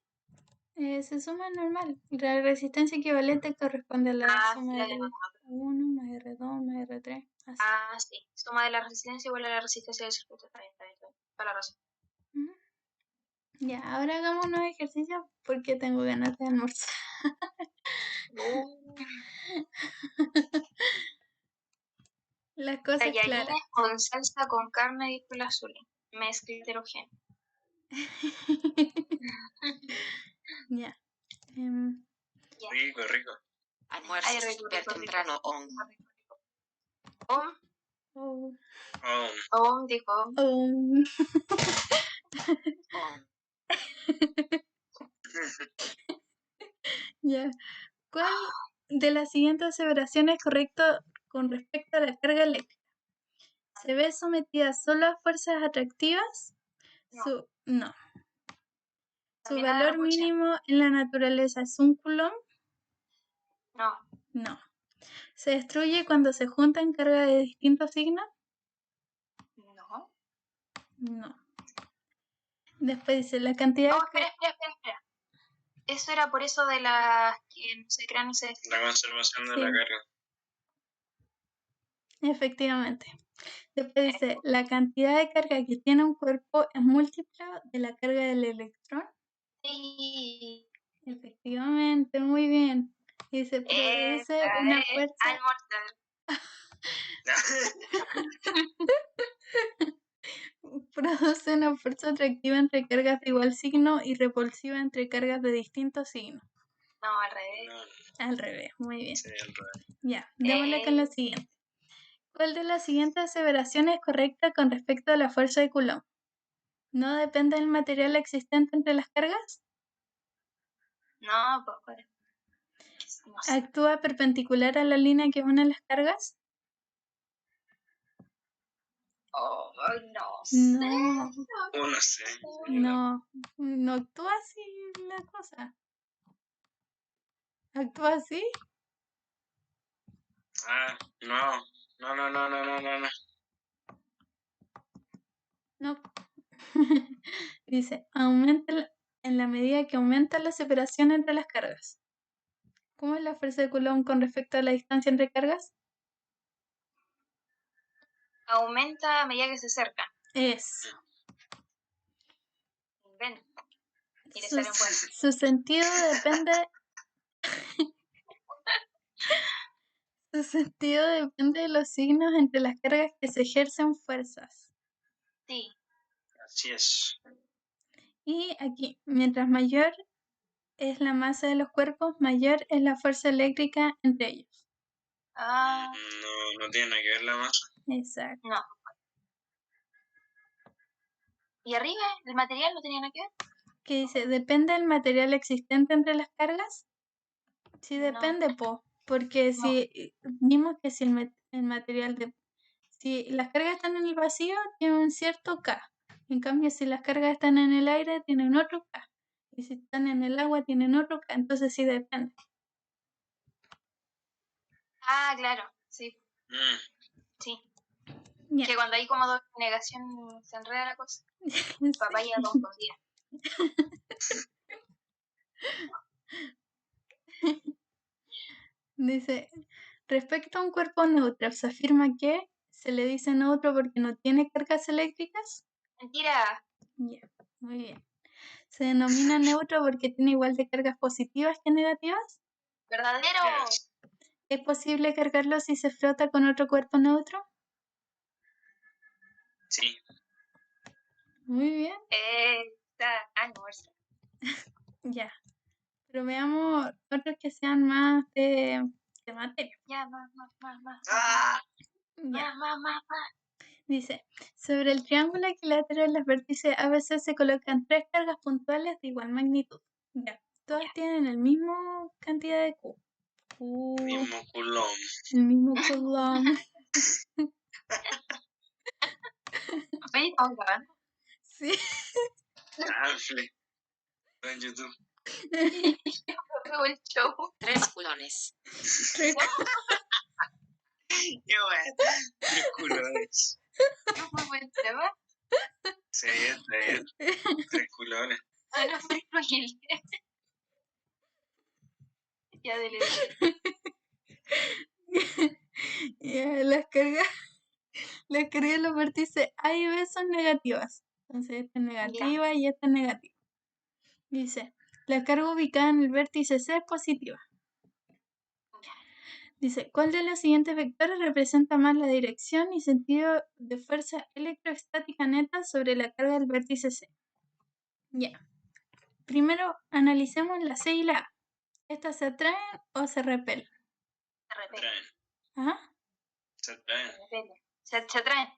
Se suma normal. La resistencia equivalente corresponde a la suma la de de R1 más R2 más R3. Así. sí. Suma de la resistencia igual a la resistencia del circuito. Está bien. Toda la razón. Ujú. Ya, ahora hagamos unos ejercicios porque tengo ganas de almorzar. Las cosas claras. Tallarines con salsa con carne y con azul. Mezcla heterogénea. Ya. Rico. Almuerzo Ay, rico, súper rico, temprano. Oh. Dijo. Ya. ¿Cuál de las siguientes aseveraciones es correcto con respecto a la carga eléctrica? ¿Se ve sometida solo a fuerzas atractivas? No. ¿Su También a la valor repulsión. mínimo en la naturaleza es un coulomb? No. No. ¿Se destruye cuando se juntan cargas de distintos signos? No. No. Después dice la cantidad... Oh, espera. Eso era por eso de las que no se crean y se La conservación de Sí. la carga. Efectivamente. Después dice, la cantidad de carga que tiene un cuerpo es múltiplo de la carga del electrón. Sí. Efectivamente, muy bien. Dice, produce una fuerza... Produce una fuerza atractiva entre cargas de igual signo y repulsiva entre cargas de distintos signos. No, al revés. No, Al revés, muy bien. sí, al revés. Ya, démosle con la siguiente. ¿Cuál de las siguientes aseveraciones es correcta con respecto a la fuerza de Coulomb? ¿No depende del material existente entre las cargas? No, pues bueno. No sé. ¿Actúa perpendicular a la línea que une las cargas? Oh, no No, No sé. no actúa así la cosa. ¿Actúa así? No. No. Dice, aumenta en la medida que aumenta la separación entre las cargas. ¿Cómo es la fuerza de Coulomb con respecto a la distancia entre cargas? Aumenta a medida que se acercan. Es. Inventa. Y le salen buenos. Su sentido depende. Su sentido depende de los signos entre las cargas que se ejercen fuerzas. Sí. Así es. Y aquí, mientras mayor es la masa de los cuerpos, mayor es la fuerza eléctrica entre ellos. No tiene nada que ver la masa. Exacto. No. ¿Y arriba el material no tenía nada que ver? ¿Qué dice? ¿Depende del material existente entre las cargas? Sí, No. depende, porque No. si vimos que si el material si las cargas están en el vacío, tienen un cierto K. En cambio, si las cargas están en el aire, tienen otro K. Y si están en el agua, tienen otro K. Entonces sí depende. Claro. Sí. Sí. Ya. Que cuando hay como doble negación se enreda la cosa. Papaya confundida. Dice, respecto a un cuerpo neutro, se afirma que se le dice neutro porque no tiene cargas eléctricas. Mentira. Ya, muy bien. Se denomina neutro porque tiene igual de cargas positivas que negativas. ¿Verdadero? Yes. ¿Es posible cargarlo si se frota con otro cuerpo neutro? Sí. Muy bien. Está universal. Ya. Pero veamos otros que sean más de materia. Ya, más. ¡Ah! Ya. Más. Dice, sobre el triángulo equilátero en los vértices ABC se colocan 3 cargas puntuales de igual magnitud. Ya. Todas tienen el mismo cantidad de Q. Mismo culón. El mismo coulomb. Oye, estamos grabando. Sí. Chanfle. En YouTube. Veo el show. 3 culones. Qué bueno. 3 culones. No fue buen tema. Sí, está bien. 3 culones. No fue increíble. Ya, dele. Ya, las cargas de los vértices A y B son negativas. Entonces esta es negativa y esta es negativa. Dice, la carga ubicada en el vértice C es positiva. Dice, ¿cuál de los siguientes vectores representa más la dirección y sentido de fuerza electrostática neta sobre la carga del vértice C? Ya. Primero, analicemos la C y la A. ¿Estas se atraen o se repelen? Se repele. Traen. ¿Ah? Se traen. Se atraen.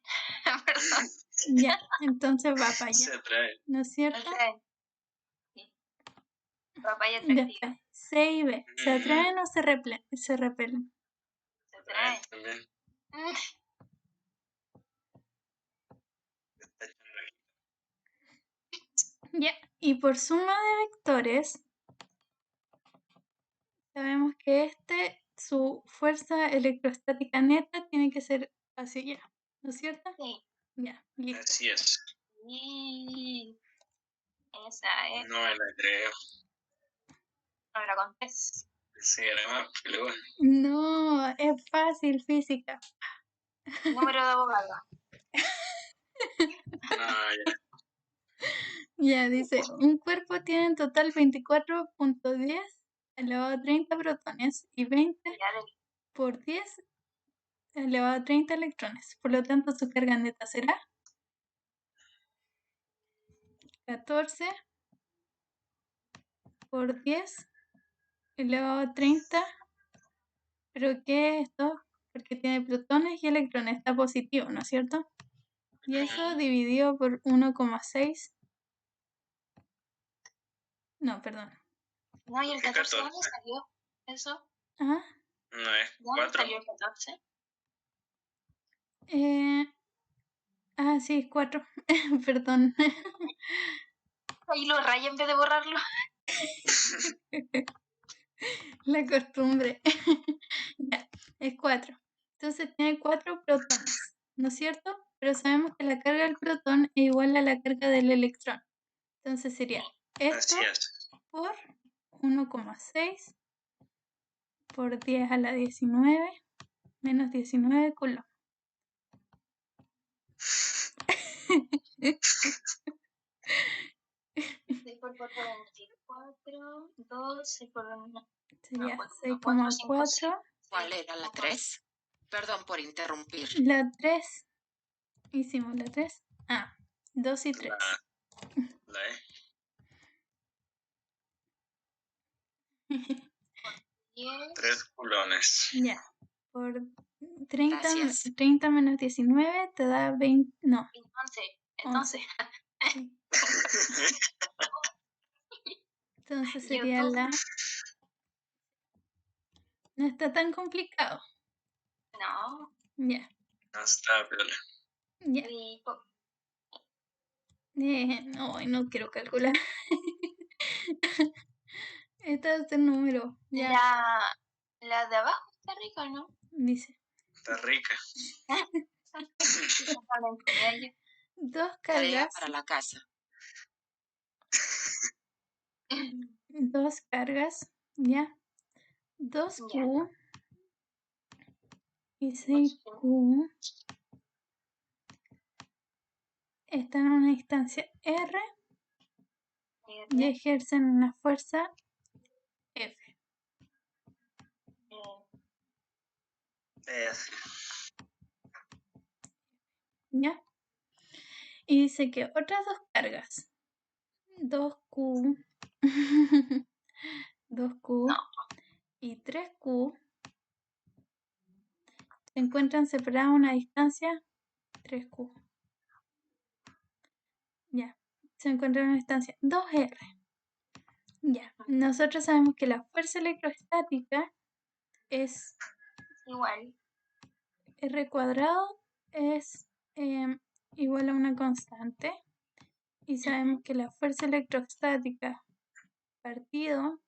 Perdón. Ya, entonces va para Se allá. atraen. ¿No es Se cierto? atraen. Sí. Papaya atractiva. Después, C y B. ¿Se atraen o se repelen? Se Traen atraen. también. Está chanraquito. Ya, y por suma de vectores, sabemos que su fuerza electrostática neta tiene que ser hacia allá, ¿no es cierto? Sí. Ya, listo. Así es. Y esa es. No me la creo. No me la contés. Sí, era más peluda. No, es fácil física. Número de abogado. No, ya. Ya, dice, un cuerpo tiene en total 24.10 elevado a 30 protones y 20 Ya de por 10 elevado a 30 electrones. Por lo tanto, su carga neta será 14 por 10 elevado a 30. ¿Pero qué es esto? Porque tiene protones y electrones. Está positivo, ¿no es cierto? Y eso dividido por 1,6. No, perdón. No, y el ¿Qué 14, 14? ¿dónde salió eso? Ah, No es ¿Dónde 4. salió el 14? Sí, 4. Perdón. Ahí lo raya en vez de borrarlo. La costumbre. Ya, es 4. Entonces tiene 4 protones, ¿no es cierto? Pero sabemos que la carga del protón es igual a la carga del electrón. Entonces sería esto Así es. por 1,6 por 10 a la 19 menos 19 coulomb. 6 por 4, 24. 2, 6 por 1. Sería 4, 5, 6. 6,4. ¿Cuál era la 3? Perdón por interrumpir. La 3. Hicimos la 3. 2 y 3. La E. 10. 3 culones. Ya. Por 30, Gracias. 30 menos 19 te da 20. No. Entonces. Sí. Entonces sería YouTube. la. No está tan complicado. No. Ya. No está piola. Ya. No quiero calcular. Este es el número. Ya. La de abajo está rica, ¿no? Dice. Está rica. Dos Tarea cargas. para la casa. Dos cargas. Ya. 2Q y 6Q están en una instancia R y ejercen una fuerza F. Es. ¿Ya? Y dice que otras dos cargas, 2Q, 2Q y 3Q, se encuentran separadas a una distancia 3Q. Ya, se encuentran a una distancia 2R. Ya, nosotros sabemos que la fuerza electrostática es Igual. R cuadrado es igual a una constante. Y sabemos que la fuerza electrostática partido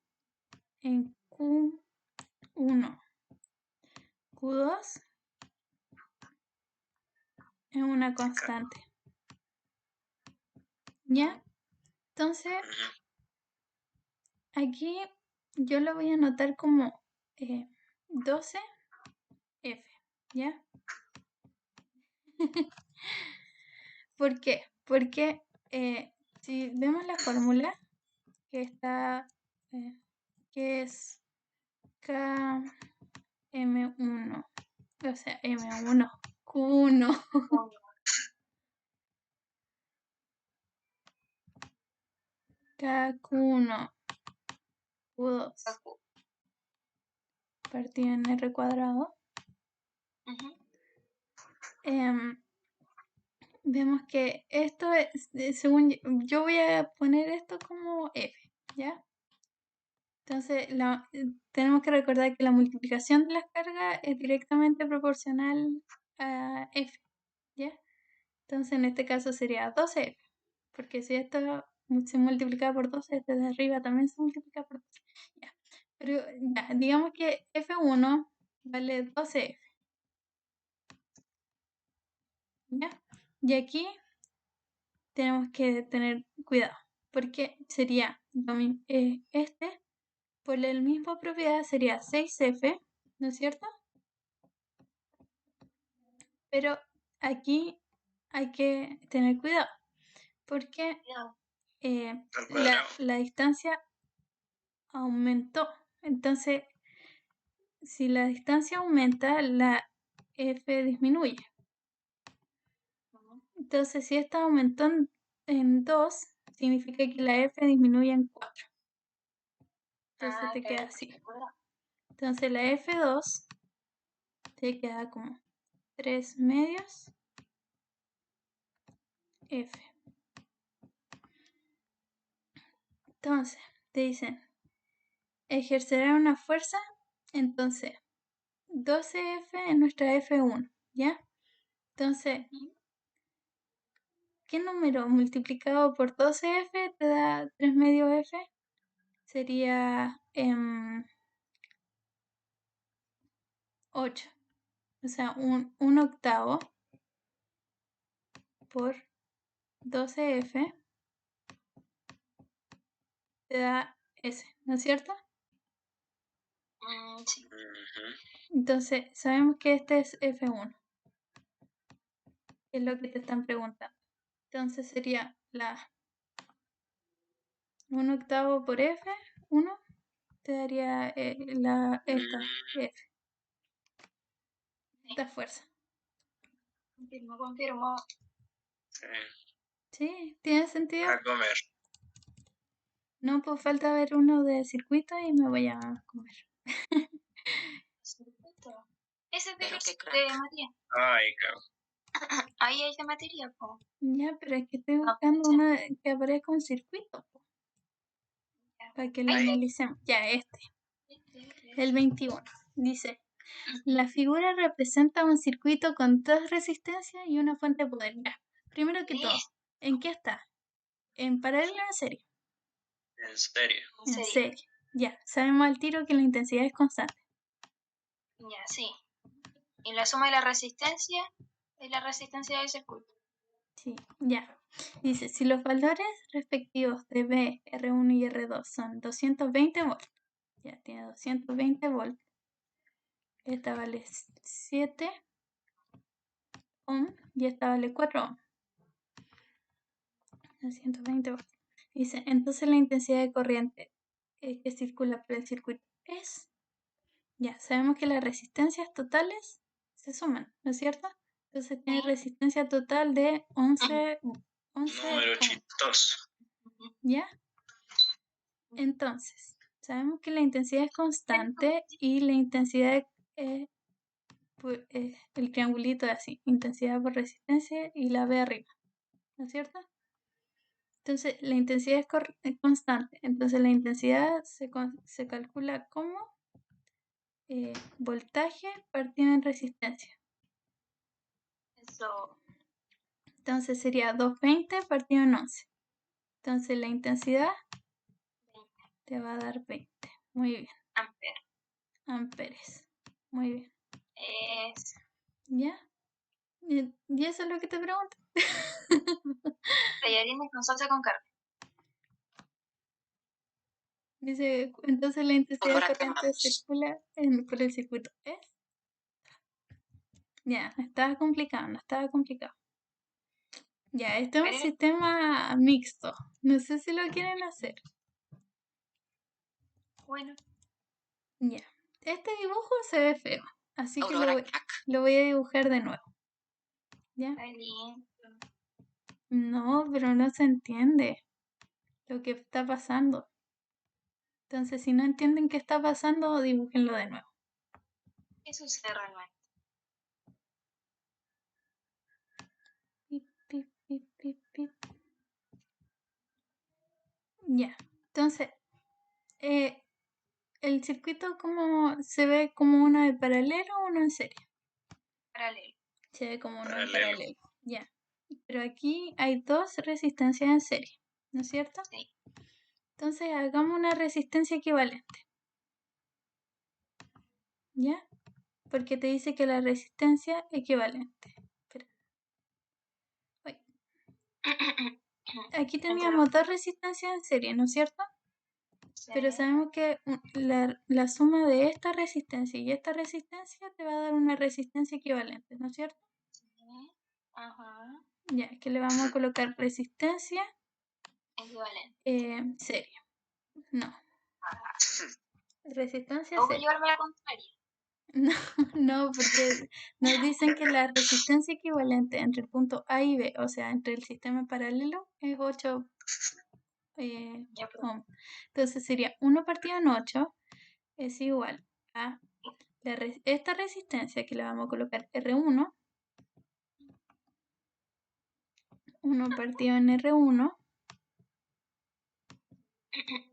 en Q1, Q2 es una constante. ¿Ya? Entonces, aquí yo lo voy a anotar como 12F. ¿Ya? ¿Por qué? Porque si vemos la fórmula que está, que es KM1, o sea, M1, Q1, K1, Q2, partido en R cuadrado. Vemos que esto es, según yo voy a poner esto como F, ¿ya? Entonces tenemos que recordar que la multiplicación de las cargas es directamente proporcional a F, ¿ya? Entonces en este caso sería 12F, porque si esto se multiplica por 12, este de arriba también se multiplica por 12, ¿ya? Pero ya, digamos que F1 vale 12F, ¿ya? Y aquí tenemos que tener cuidado, porque sería este, por la misma propiedad sería 6F, ¿no es cierto? Pero aquí hay que tener cuidado, porque la distancia aumentó. Entonces, si la distancia aumenta, la F disminuye. Entonces, si esta aumentó en 2, significa que la F disminuye en 4. Entonces te queda así. Entonces la F2 te queda como 3 medios F. Entonces, te dicen, ejercerá una fuerza, entonces 12F es nuestra F1, ¿ya? Entonces, ¿qué número multiplicado por 12F te da 3 medios F? Sería 8. O sea, un octavo por 12F te da S, ¿no es cierto? Sí. Entonces, sabemos que este es F1. Es lo que te están preguntando. Entonces sería un octavo por F1 te daría esta F. Esta fuerza. Confirmo. ¿Sí? ¿Tiene sentido? A comer. No, pues falta ver uno de circuito y me voy a comer. Ese es de Pero qué materia. Ay, cabrón. Ahí hay de materia, po. Ya, pero es que estoy buscando uno que aparezca un circuito, po, para que lo analicemos. Ya, el 21. Dice, la figura representa un circuito con 2 resistencias y una fuente de poder. Ya, primero que todo, ¿en qué está? ¿En paralelo o en serie? En serio. En serie. Ya, sabemos al tiro que la intensidad es constante. Ya, sí. Y la suma de la resistencia es la resistencia del circuito. Sí, ya. Dice, si los valores respectivos de B, R1 y R2 son 220 volts, ya tiene 220 volts, esta vale 7 ohm y esta vale 4 ohm. 220 volts. Dice, entonces la intensidad de corriente que circula por el circuito es, ya, sabemos que las resistencias totales se suman, ¿no es cierto? Entonces tiene resistencia total de 11 Número ohms. chistoso. ¿Ya? Entonces, sabemos que la intensidad es constante y la intensidad es el triangulito de así, intensidad por resistencia y la B arriba, ¿no es cierto? Entonces, la intensidad es constante, entonces la intensidad se calcula como voltaje partido en resistencia. Eso. Entonces sería 220 partido en 11. Entonces la intensidad te va a dar 20. Muy bien. Amperes. Muy bien. ¿Ya? ¿Y eso es lo que te pregunto? Tallarines con salsa con carne. Dice, entonces la intensidad Ahora corriente acabamos. circula por el circuito ¿es? Ya, no estaba complicado, no estaba complicado. Ya, este es un Pero- sistema mixto. No sé si lo quieren hacer. Bueno, Ya. Este dibujo se ve feo, así que Aurora Crack. lo voy a dibujar de nuevo. ¿Ya? está lindo. No, pero no se entiende lo que está pasando. Entonces, si no entienden qué está pasando, dibújenlo de nuevo. ¿Qué sucede realmente? Pip, pip, pip, pip, pip. Ya. Entonces, el circuito como se ve como uno de paralelo o uno en serie. Paralelo. Se ve como uno en Paralelo. paralelo. Ya. Pero aquí hay dos resistencias en serie, ¿no es cierto? Sí. Entonces, hagamos una resistencia equivalente. ¿Ya? Porque te dice que la resistencia equivalente. Espera. Uy. Aquí teníamos dos resistencias en serie, ¿no es cierto? Sí. Pero sabemos que la suma de esta resistencia y esta resistencia te va a dar una resistencia equivalente, ¿no es cierto? Sí. Ajá. Ya, que le vamos a colocar resistencia Equivalente. serie. No. Resistencia ¿Puedo serie. llevarme la contraria? No, no, porque nos dicen que la resistencia equivalente entre el punto A y B, o sea, entre el sistema paralelo, es 8 Ya, pero ohms. Entonces sería 1 partido en 8 es igual a esta resistencia que le vamos a colocar R1, 1 partido en R1,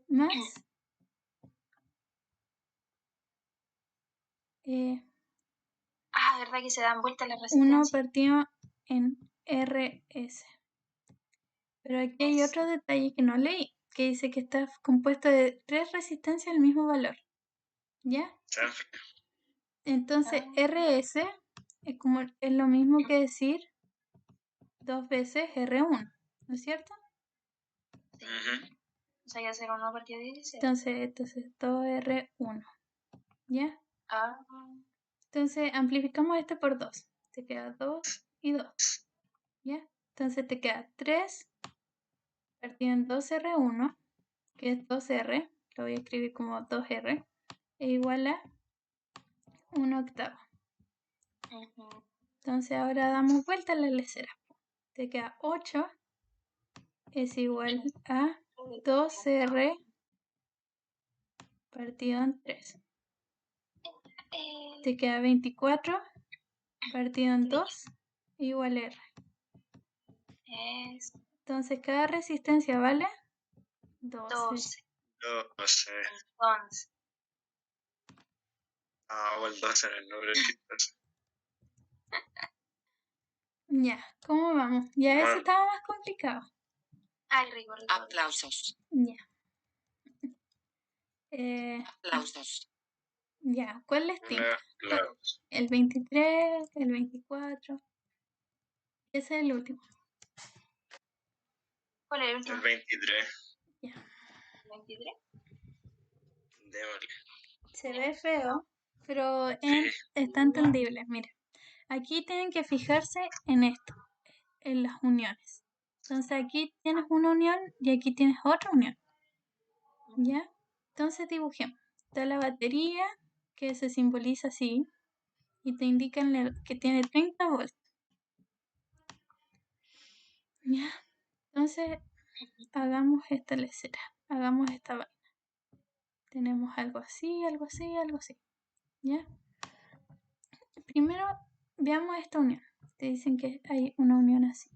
más ¿verdad que se dan vueltas las 1 resistencias? partido en RS. Pero aquí hay otro detalle que no leí, que dice que está compuesto de 3 resistencias al mismo valor. ¿Ya? Entonces, RS es lo mismo que decir 2 veces R1, ¿no es cierto? Sí. O sea, que hacer 1 partido de 16. Entonces 2R1. ¿Ya? Ah. Entonces amplificamos este por 2. Te queda 2 y 2. ¿Ya? Entonces te queda 3 partido en 2R1, que es 2R. Lo voy a escribir como 2R. E igual a 1 octavo. Entonces ahora damos vuelta a la lecera. Te queda 8 es igual a 2R partido en 3. Te queda 24 partido en 2 igual a R. Entonces cada resistencia vale 12. 12. Entonces. O el 12 en el número chistoso. Ya, ¿cómo vamos? Ya Bueno. eso estaba más complicado. Ay, rico. Aplausos. Ya. Aplausos. Ya, ¿cuál es Un tinta? aplauso. El 23, el 24. Ese es el último. ¿Cuál es el último? El 23. Ya. ¿El 23? Démosle. Se ve feo, pero Sí. está entendible. Mira, aquí tienen que fijarse en esto, en las uniones. Entonces aquí tienes una unión y aquí tienes otra unión. ¿Ya? Entonces dibujemos. Está la batería que se simboliza así y te indican que tiene 30 volts. ¿Ya? Entonces, hagamos esta lecera. Hagamos esta vaina. Tenemos algo así, algo así, algo así. ¿Ya? Primero, veamos esta unión. Te dicen que hay una unión así.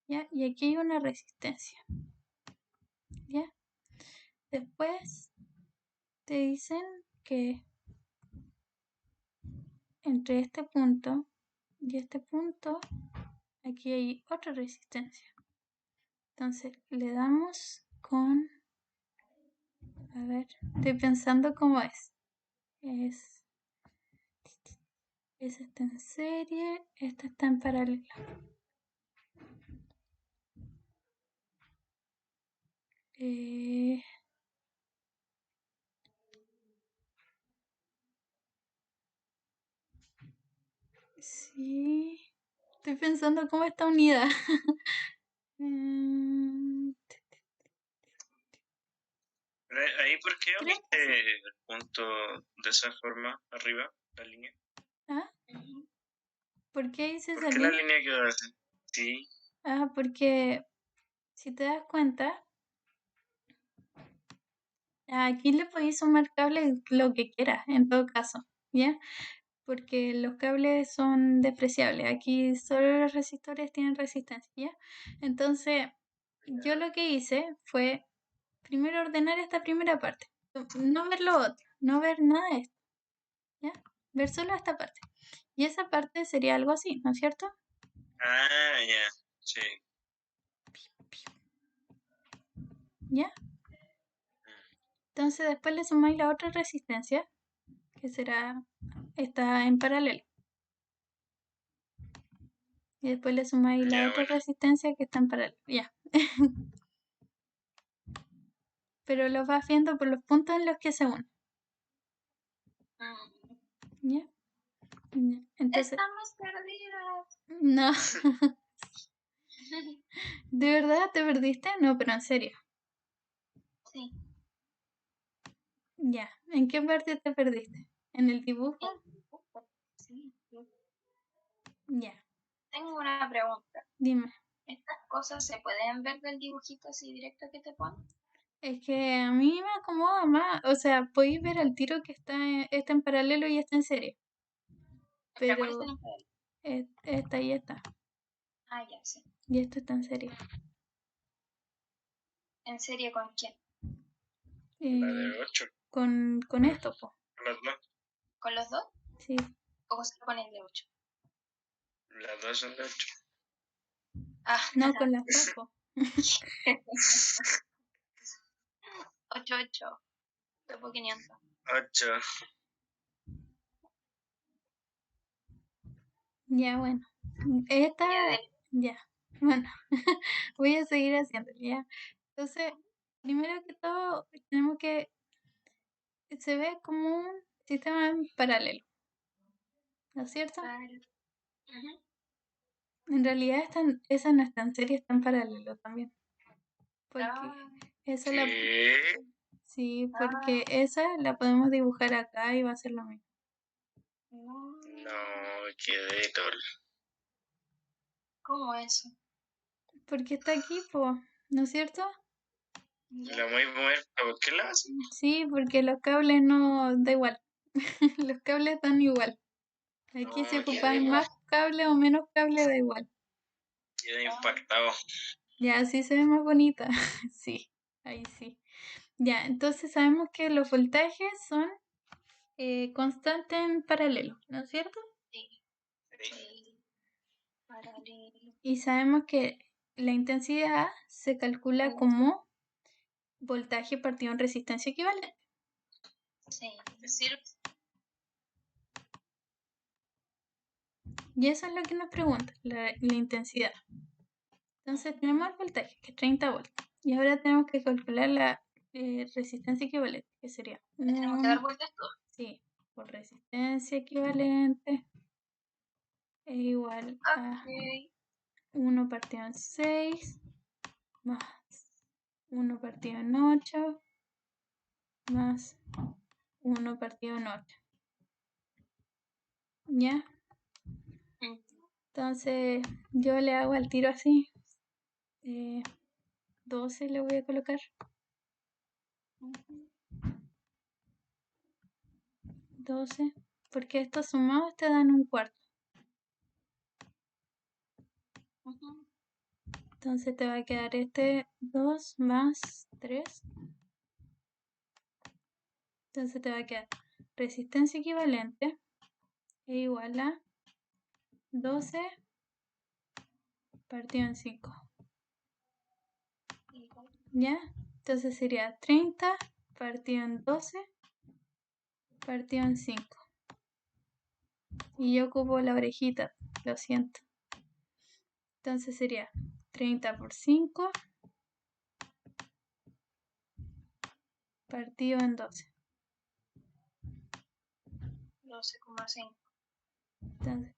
¿Ya? Y aquí hay una resistencia. ¿Ya? Después te dicen que entre este punto y este punto, aquí hay otra resistencia. Entonces le damos con... A ver, estoy pensando cómo es. Esa está en serie, esta está en paralelo. Sí, estoy pensando cómo está unida. Ahí, ¿por qué uniste el punto de esa forma arriba, la línea? ¿Ah? ¿Por qué hice esa ¿Por qué línea? la línea quedó así? Sí. Ah, porque si te das cuenta, aquí le podéis sumar cables lo que quieras, en todo caso, ¿ya? Porque los cables son despreciables. Aquí solo los resistores tienen resistencia, ¿ya? Entonces, yo lo que hice fue primero ordenar esta primera parte, no ver lo otro, no ver nada de esto, ¿ya? Ver solo esta parte. Y esa parte sería algo así, ¿no es cierto? Ah, ya, sí. ¿Ya? Entonces después le sumáis la otra resistencia, que será esta en paralelo. Y después le sumáis la Ya, otra bueno. resistencia que está en paralelo. Ya. Pero lo vas viendo por los puntos en los que se unen. ¿Ya? Entonces, Estamos perdidas. no. ¿De verdad te perdiste? No, pero en serio. Sí. Ya. ¿En qué parte te perdiste? ¿En el dibujo? Sí. Ya. Tengo una pregunta. Dime. ¿Estas cosas se pueden ver del dibujito así directo que te ponen? Es que a mí me acomoda más. O sea, podéis ver al tiro que está en paralelo y está en serie. ¿Ya cuál Pero está en paralelo? esta y esta. Ah, ya, sí. Y esto está en serie. ¿En serie con quién? La de 8. Con esto, po. Las dos. ¿Con los dos? Sí. ¿O solo con el de 8? Las dos son de 8. Ah, No, con las dos, po. 8, topo 500. 8. Ya, bueno. Esta, ya. Bueno, voy a seguir haciéndolo, ya. Entonces, primero que todo, tenemos que... Se ve como un sistema paralelo, ¿no es cierto? En realidad esa no está en serie, está en paralelo también. Porque esa la... ¿Qué? Sí, porque esa la podemos dibujar acá y va a ser lo mismo. No, qué débil. ¿Cómo eso? Porque está aquí, po, ¿no es cierto? La voy a mover. ¿Por qué la hacen? Sí, porque los cables no... Da igual. Los cables dan igual. Aquí No, si qué ocupáis débil. más cable o menos cable da igual. Queda impactado. Ya, así se ve más bonita. Sí, ahí sí. Ya, entonces sabemos que los voltajes son constantes en paralelo, ¿no es cierto? Sí. Paralelo. Y sabemos que la intensidad se calcula como voltaje partido en resistencia equivalente. Sí. Es decir, Y eso es lo que nos pregunta, la intensidad. Entonces tenemos el voltaje, que es 30 volts. Y ahora tenemos que calcular la resistencia equivalente, que sería tenemos que dar vueltas todo. Sí, por resistencia equivalente es igual a 1 partido en 6 más 1 partido en 8 más 1 partido en 8. ¿Ya? Entonces yo le hago al tiro así. 12 le voy a colocar. 12, porque estos sumados te dan un cuarto. Entonces te va a quedar este 2 más 3. Entonces te va a quedar resistencia equivalente es igual a 12 partido en 5. ¿Ya? Entonces sería 30 partido en 12 partido en 5. Y yo ocupo la orejita, lo siento. Entonces sería 30 por 5 partido en 12. 12,5. Entonces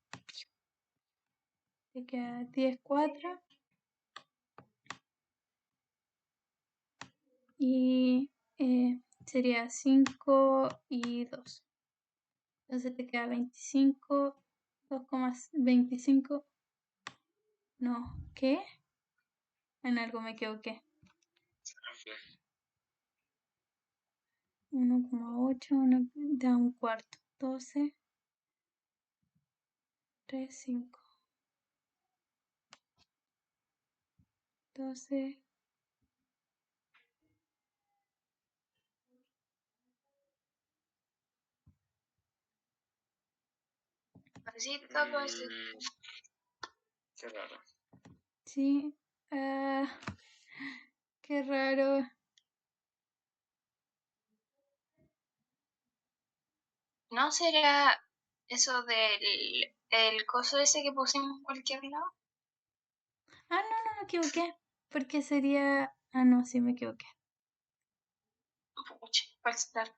te queda 10, 4. Y sería 5 y 2. Entonces te queda 25, 2,25. No, ¿qué? En algo me equivoqué. 1,8, da un cuarto. 12, 3, 5. 12. Así todo es. Qué raro. Sí. Qué raro. ¿No será eso del el coso ese que pusimos en cualquier lado? Ah, no, me equivoqué. Porque sería... Ah, no, sí me equivoqué. Pucha, falsitar.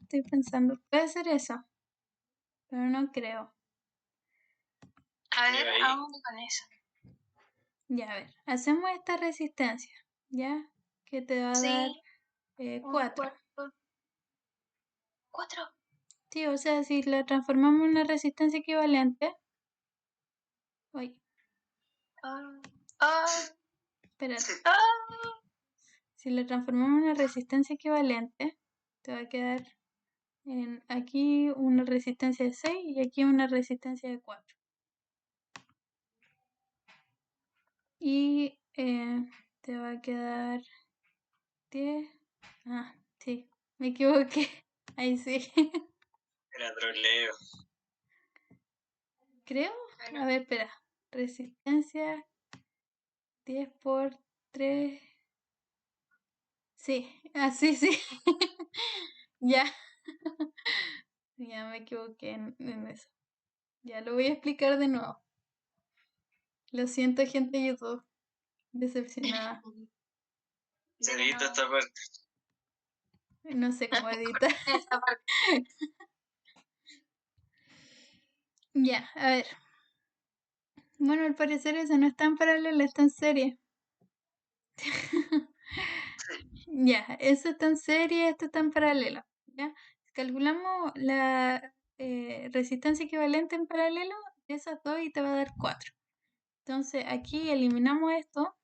Estoy pensando. Puede ser eso. Pero no creo. A ver, ahí. vamos con eso. Ya, a ver. Hacemos esta resistencia. ¿Ya? Que te va a dar Un 4. cuarto. 4. Sí, o sea, si la transformamos en una resistencia equivalente. Uy, espérate. Si la transformamos en una resistencia equivalente, te va a quedar aquí una resistencia de 6 y aquí una resistencia de 4. Y te va a quedar 10. Ah, sí, me equivoqué. Ahí sí. Era troleo. Creo. A ver, espera. Resistencia 10 por 3. Sí, así sí. Ya. Ya me equivoqué en eso. Ya lo voy a explicar de nuevo. Lo siento, gente de YouTube. Decepcionada. Se edita esta parte. No sé cómo editar. Esta parte. Ya, a ver. Bueno, al parecer eso no está en paralelo, está en serie. Ya, eso está en serie, esto está en paralelo. ¿Ya? Si calculamos la resistencia equivalente en paralelo, esas dos y te va a dar 4. Entonces aquí eliminamos esto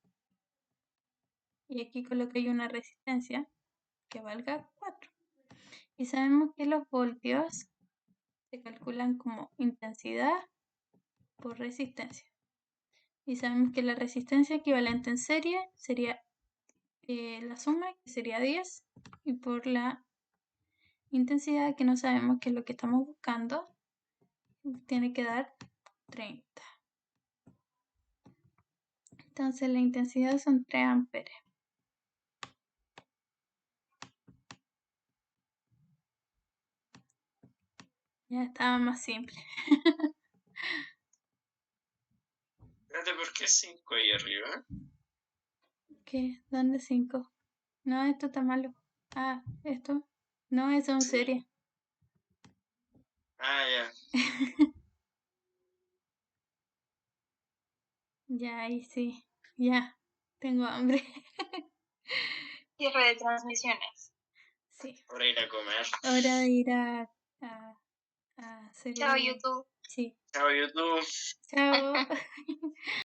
y aquí coloqué una resistencia que valga 4. Y sabemos que los voltios se calculan como intensidad por resistencia. Y sabemos que la resistencia equivalente en serie sería la suma, que sería 10, y por la intensidad, que no sabemos qué es lo que estamos buscando, tiene que dar 30. Entonces la intensidad son 3 amperes. Ya estaba más simple. Espérate, ¿por qué 5 ahí arriba? ¿Qué? ¿Dónde 5? No, esto está malo. Ah, esto. No, eso es en serie. Ah, ya. Ya, ahí sí. Ya, tengo hambre. Cierre de transmisiones. Sí, Ahora ir a comer. hora de ir a a hacer Chao, YouTube. Sí. Chao, YouTube. Chao.